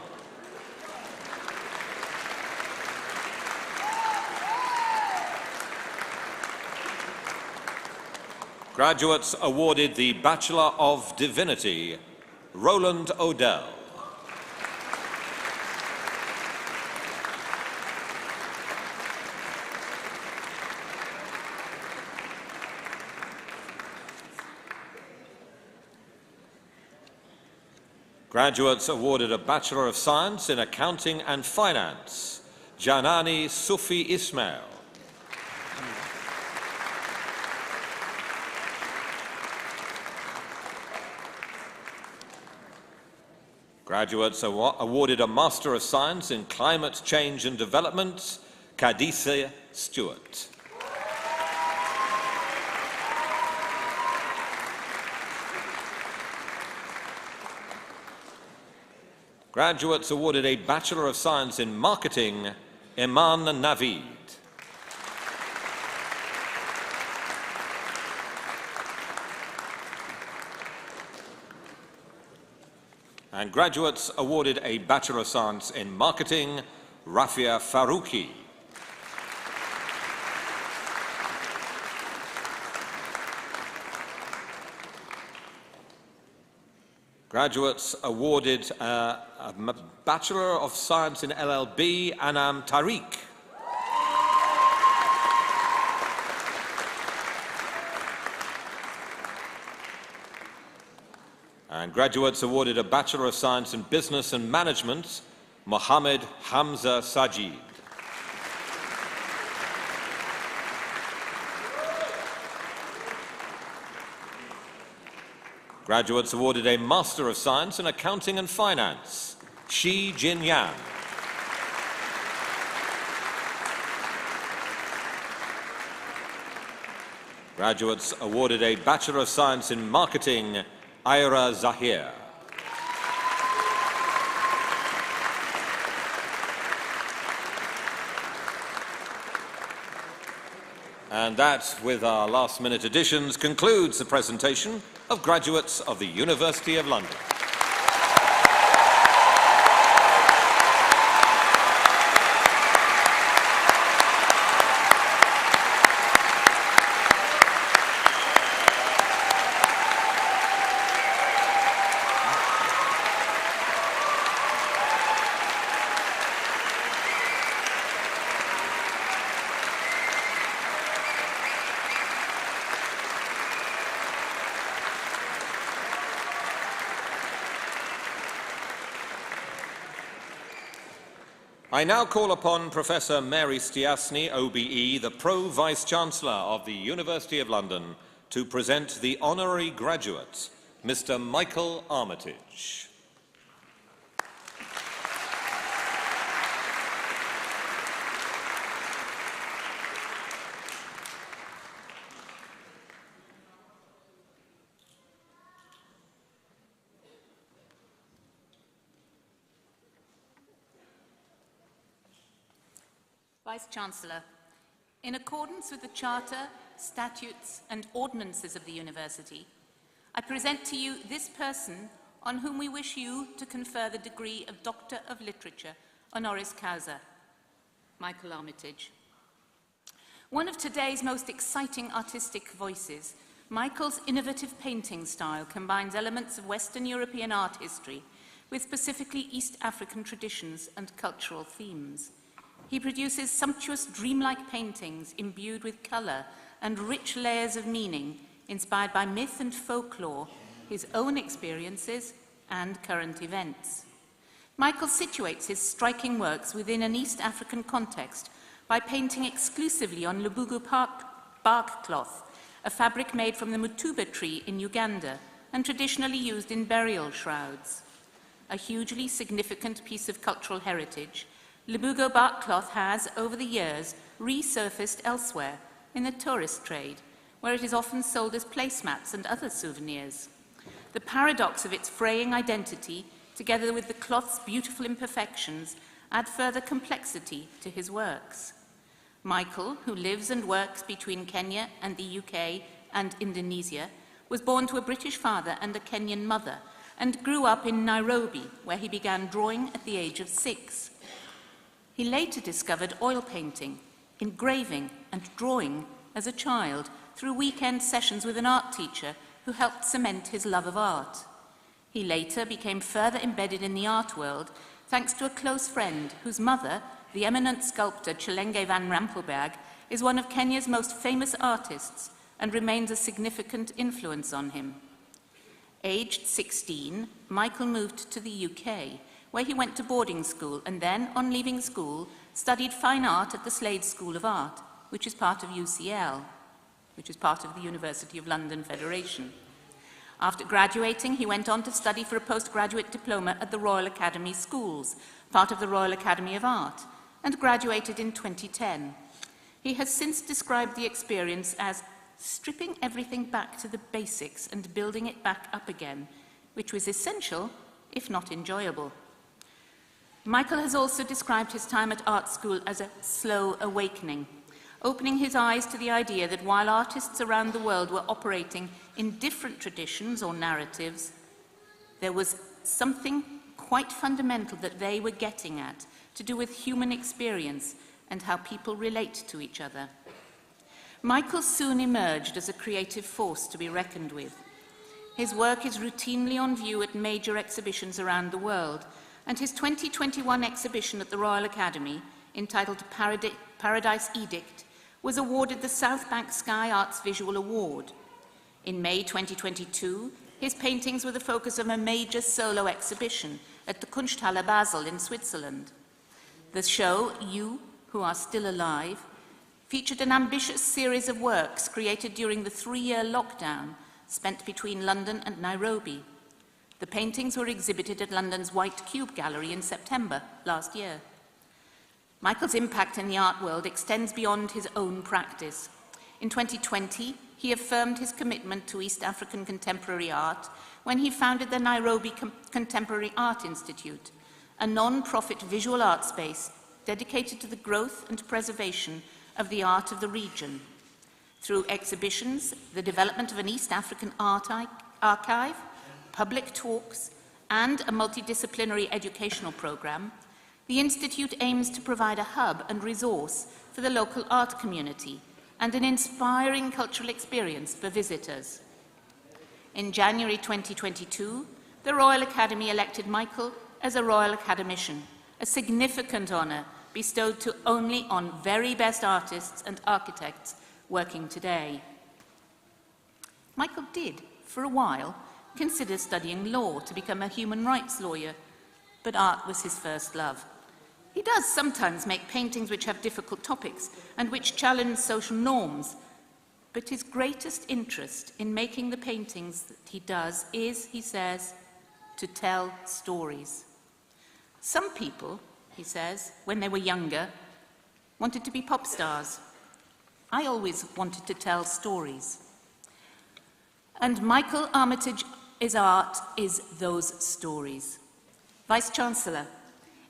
Graduates awarded the Bachelor of Divinity, Roland Odell. Graduates awarded a Bachelor of Science in Accounting and Finance, Janani Sufi Ismail. Graduates awarded a Master of Science in Climate Change and Development, Kadisa Stewart. Graduates awarded a Bachelor of Science in Marketing, Iman Naveed. And graduates awarded a Bachelor of Science in Marketing, Rafia Farouki. Graduates awarded a Bachelor of Science in LLB, Anam Tariq. And graduates awarded a Bachelor of Science in Business and Management, Mohammed Hamza Sajid. Graduates awarded a Master of Science in Accounting and Finance, Shi Jin Yan. Graduates awarded a Bachelor of Science in Marketing, Ira Zahir. And that, with our last-minute additions, concludes the presentation of graduates of the University of London. I now call upon Professor Mary Stiasny, OBE, the Pro-Vice-Chancellor of the University of London, to present the honorary graduate, Mr. Michael Armitage. Vice-Chancellor, In accordance with the Charter, statutes, and ordinances of the University, I present to you this person on whom we wish you to confer the degree of Doctor of Literature honoris causa, Michael Armitage. One of today's most exciting artistic voices, Michael's innovative painting style combines elements of Western European art history with specifically East African traditions and cultural themes. He produces sumptuous, dreamlike paintings imbued with colour and rich layers of meaning, inspired by myth and folklore, his own experiences, and current events. Michael situates his striking works within an East African context by painting exclusively on Lubugo bark cloth, a fabric made from the mutuba tree in Uganda and traditionally used in burial shrouds. A hugely significant piece of cultural heritage, Lubugo bark cloth has, over the years, resurfaced elsewhere in the tourist trade, where it is often sold as placemats and other souvenirs. The paradox of its fraying identity, together with the cloth's beautiful imperfections, add further complexity to his works. Michael, who lives and works between Kenya and the UK and Indonesia, was born to a British father and a Kenyan mother, and grew up in Nairobi, where he began drawing at the age of 6. He later discovered oil painting, engraving, and drawing as a child through weekend sessions with an art teacher who helped cement his love of art. He later became further embedded in the art world thanks to a close friend whose mother, the eminent sculptor Chilenge van Rampelberg, is one of Kenya's most famous artists and remains a significant influence on him. Aged 16, Michael moved to the UK, where he went to boarding school and then, on leaving school, studied fine art at the Slade School of Art, which is part of UCL, which is part of the University of London Federation. After graduating, he went on to study for a postgraduate diploma at the Royal Academy Schools, part of the Royal Academy of Art, and graduated in 2010. He has since described the experience as stripping everything back to the basics and building it back up again, which was essential, if not enjoyable. Michael has also described his time at art school as a slow awakening, opening his eyes to the idea that while artists around the world were operating in different traditions or narratives, there was something quite fundamental that they were getting at, to do with human experience and how people relate to each other. Michael soon emerged as a creative force to be reckoned with. His work is routinely on view at major exhibitions around the world, and his 2021 exhibition at the Royal Academy, entitled Paradise Edict, was awarded the South Bank Sky Arts Visual Award. In May 2022, his paintings were the focus of a major solo exhibition at the Kunsthalle Basel in Switzerland. The show, You Who Are Still Alive, featured an ambitious series of works created during the 3-year lockdown spent between London and Nairobi. The paintings were exhibited at London's White Cube Gallery in September last year. Michael's impact in the art world extends beyond his own practice. In 2020, he affirmed his commitment to East African contemporary art when he founded the Nairobi Contemporary Art Institute, a non-profit visual art space dedicated to the growth and preservation of the art of the region. Through exhibitions, the development of an East African art archive, public talks, and a multidisciplinary educational program, the Institute aims to provide a hub and resource for the local art community and an inspiring cultural experience for visitors. In January 2022, the Royal Academy elected Michael as a Royal Academician, a significant honour bestowed to only on very best artists and architects working today. Michael did, for a while, consider studying law to become a human rights lawyer, but art was his first love. He does sometimes make paintings which have difficult topics and which challenge social norms, but his greatest interest in making the paintings that he does is, he says, to tell stories. Some people, he says, when they were younger, wanted to be pop stars. I always wanted to tell stories. And Michael Armitage's art is those stories. Vice-Chancellor,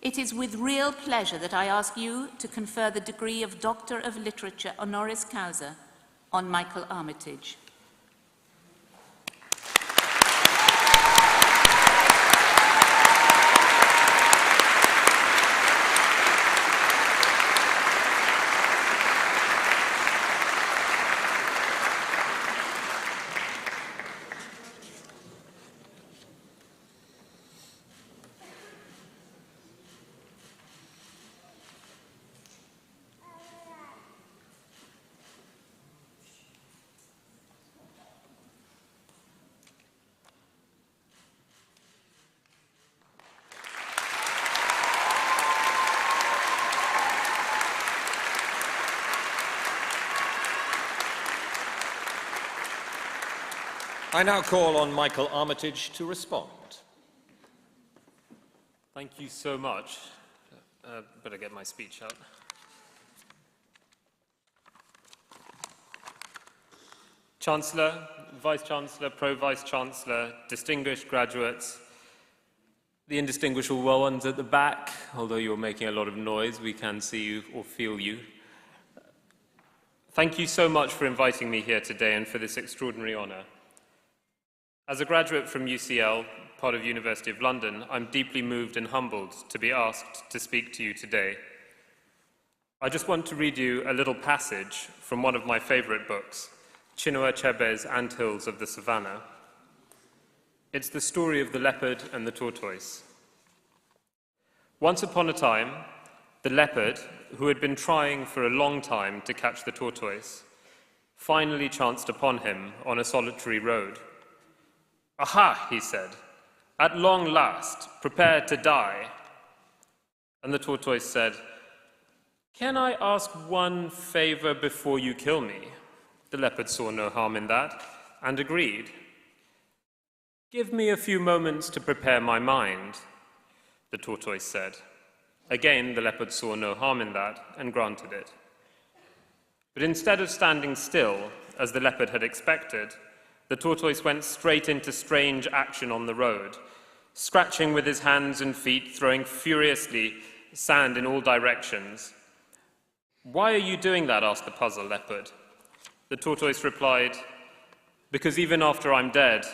It is with real pleasure that I ask you to confer the degree of Doctor of Literature honoris causa on Michael Armitage. I now call on Michael Armitage to respond. Thank you so much. Better get my speech out. Chancellor, Vice-Chancellor, Pro-Vice-Chancellor, distinguished graduates, the indistinguishable ones at the back, although you're making a lot of noise, we can see you or feel you. Thank you so much for inviting me here today and for this extraordinary honour. As a graduate from UCL, part of University of London, I'm deeply moved and humbled to be asked to speak to you today. I just want to read you a little passage from one of my favourite books, Chinua Achebe's Anthills of the Savannah. It's the story of the leopard and the tortoise. Once upon a time, the leopard, who had been trying for a long time to catch the tortoise, finally chanced upon him on a solitary road. "Aha," he said, "at long last, prepare to die." And the tortoise said, "Can I ask one favor before you kill me?" The leopard saw no harm in that, and agreed. "Give me a few moments to prepare my mind," the tortoise said. Again, the leopard saw no harm in that, and granted it. But instead of standing still, as the leopard had expected, the tortoise went straight into strange action on the road, scratching with his hands and feet, throwing furiously sand in all directions. "Why are you doing that?" asked the puzzled leopard. The tortoise replied, "Because even after I'm dead,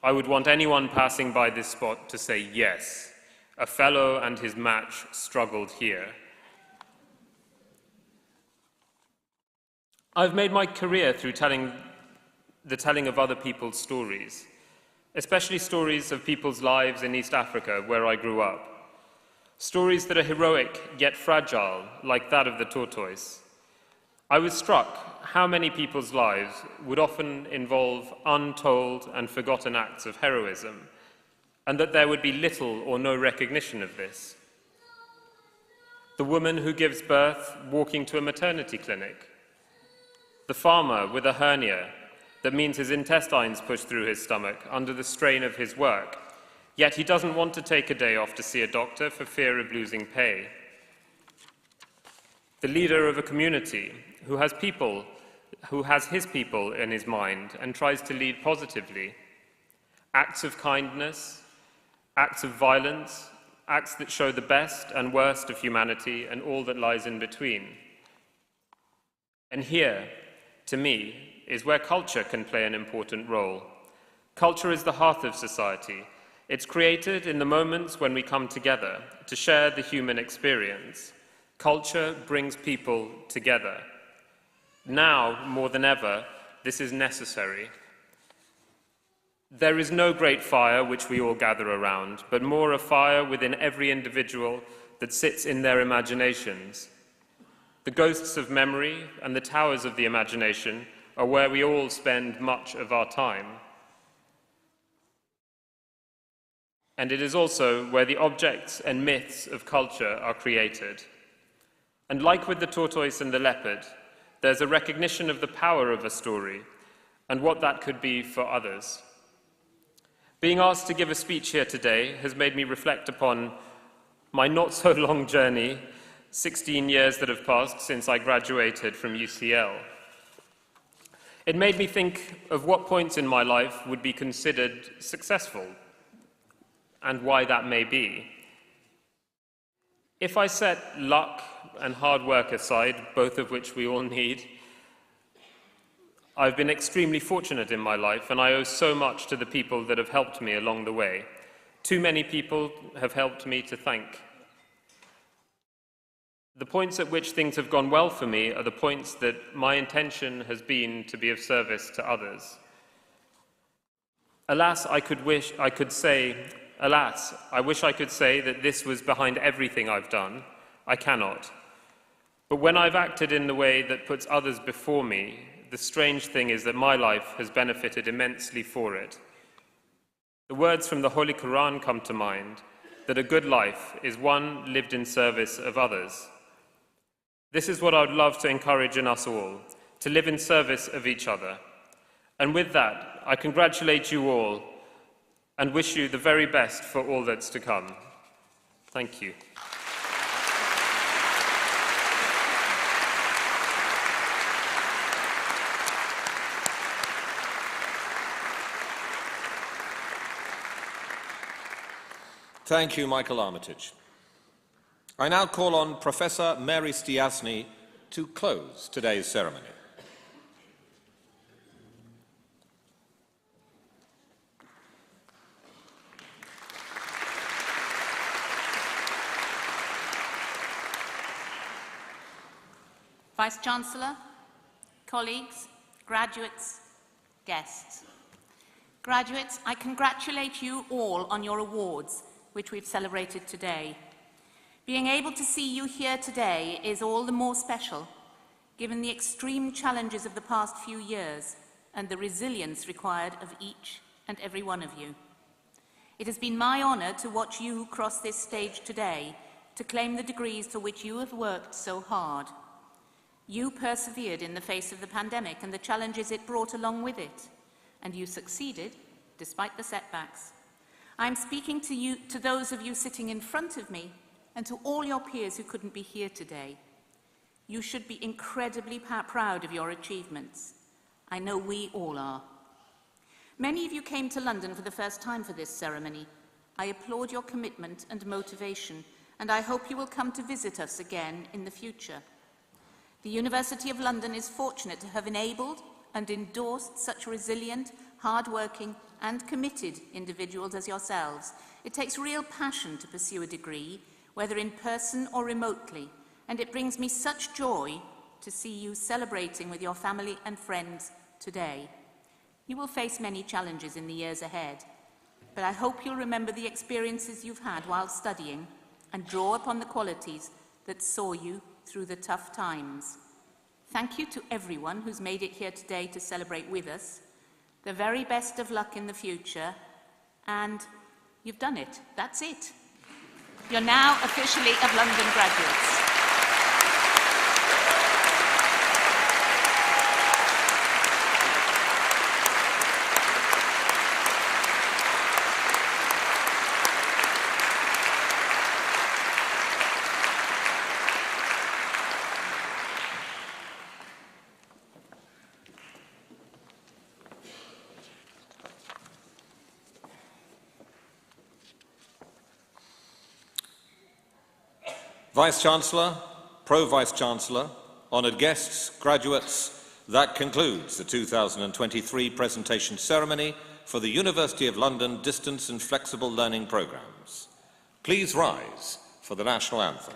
I would want anyone passing by this spot to say, 'Yes, a fellow and his match struggled here.'" I've made my career through the telling of other people's stories, especially stories of people's lives in East Africa, where I grew up. Stories that are heroic yet fragile, like that of the tortoise. I was struck how many people's lives would often involve untold and forgotten acts of heroism, and that there would be little or no recognition of this. The woman who gives birth walking to a maternity clinic. The farmer with a hernia that means his intestines push through his stomach under the strain of his work, yet he doesn't want to take a day off to see a doctor for fear of losing pay. The leader of a community who has his people in his mind and tries to lead positively. Acts of kindness, acts of violence, acts that show the best and worst of humanity and all that lies in between. And here, to me, is where culture can play an important role. Culture is the heart of society. It's created in the moments when we come together to share the human experience. Culture brings people together. Now, more than ever, this is necessary. There is no great fire which we all gather around, but more a fire within every individual that sits in their imaginations. The ghosts of memory and the towers of the imagination are where we all spend much of our time. And it is also where the objects and myths of culture are created. And like with the tortoise and the leopard, there's a recognition of the power of a story and what that could be for others. Being asked to give a speech here today has made me reflect upon my not-so-long journey, 16 years that have passed since I graduated from UCL. It made me think of what points in my life would be considered successful and why that may be. If I set luck and hard work aside, both of which we all need, I've been extremely fortunate in my life, and I owe so much to the people that have helped me along the way. Too many people have helped me to thank. The points at which things have gone well for me are the points that my intention has been to be of service to others. Alas, I wish I could say that this was behind everything I've done. I cannot. But when I've acted in the way that puts others before me, the strange thing is that my life has benefited immensely for it. The words from the Holy Quran come to mind, that a good life is one lived in service of others. This is what I would love to encourage in us all, to live in service of each other. And with that, I congratulate you all and wish you the very best for all that's to come. Thank you. Thank you, Michael Armitage. I now call on Professor Mary Stiasny to close today's ceremony. Vice-Chancellor, colleagues, graduates, guests. Graduates, I congratulate you all on your awards, which we've celebrated today. Being able to see you here today is all the more special, given the extreme challenges of the past few years and the resilience required of each and every one of you. It has been my honour to watch you cross this stage today to claim the degrees for which you have worked so hard. You persevered in the face of the pandemic and the challenges it brought along with it, and you succeeded despite the setbacks. I'm speaking to those of you sitting in front of me and to all your peers who couldn't be here today. You should be incredibly proud of your achievements. I know we all are. Many of you came to London for the first time for this ceremony. I applaud your commitment and motivation, and I hope you will come to visit us again in the future. The University of London is fortunate to have enabled and endorsed such resilient, hard-working and committed individuals as yourselves. It takes real passion to pursue a degree, whether in person or remotely, and it brings me such joy to see you celebrating with your family and friends today. You will face many challenges in the years ahead, but I hope you'll remember the experiences you've had while studying and draw upon the qualities that saw you through the tough times. Thank you to everyone who's made it here today to celebrate with us. The very best of luck in the future, and you've done it. That's it. You're now officially of London graduates. Vice-Chancellor, Pro-Vice-Chancellor, honoured guests, graduates, that concludes the 2023 presentation ceremony for the University of London Distance and Flexible Learning Programmes. Please rise for the National Anthem.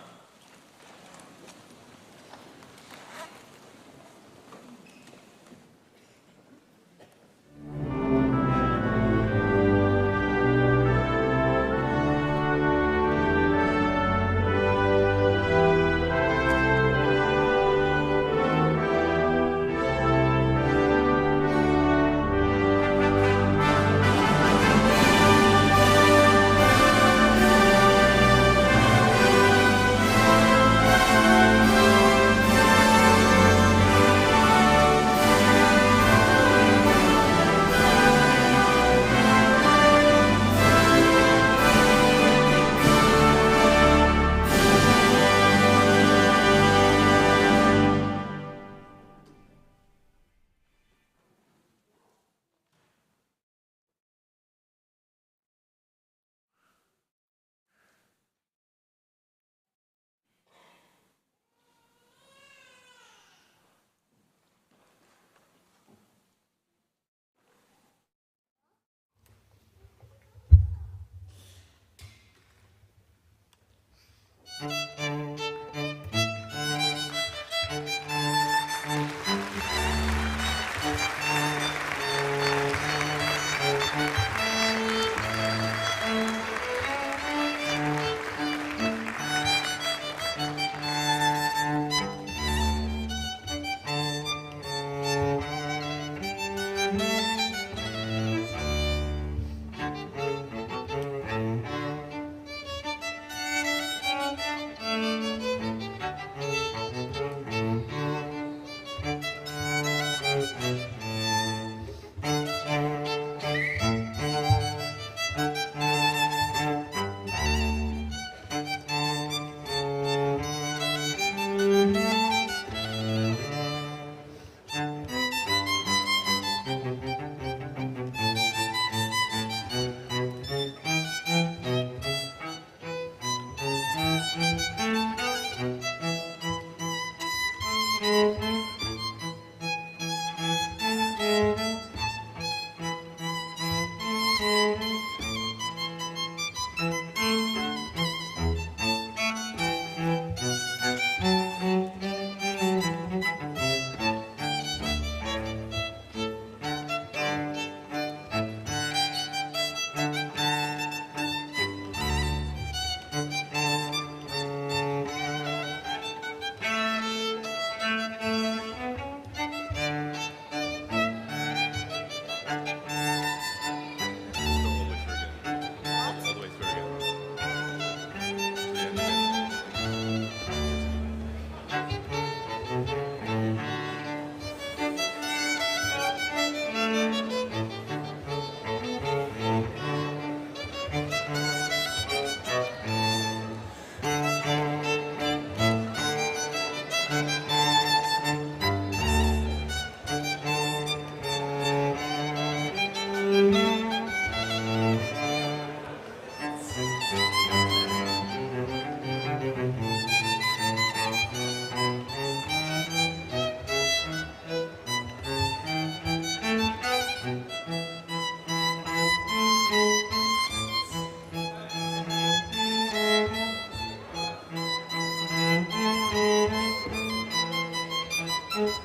you.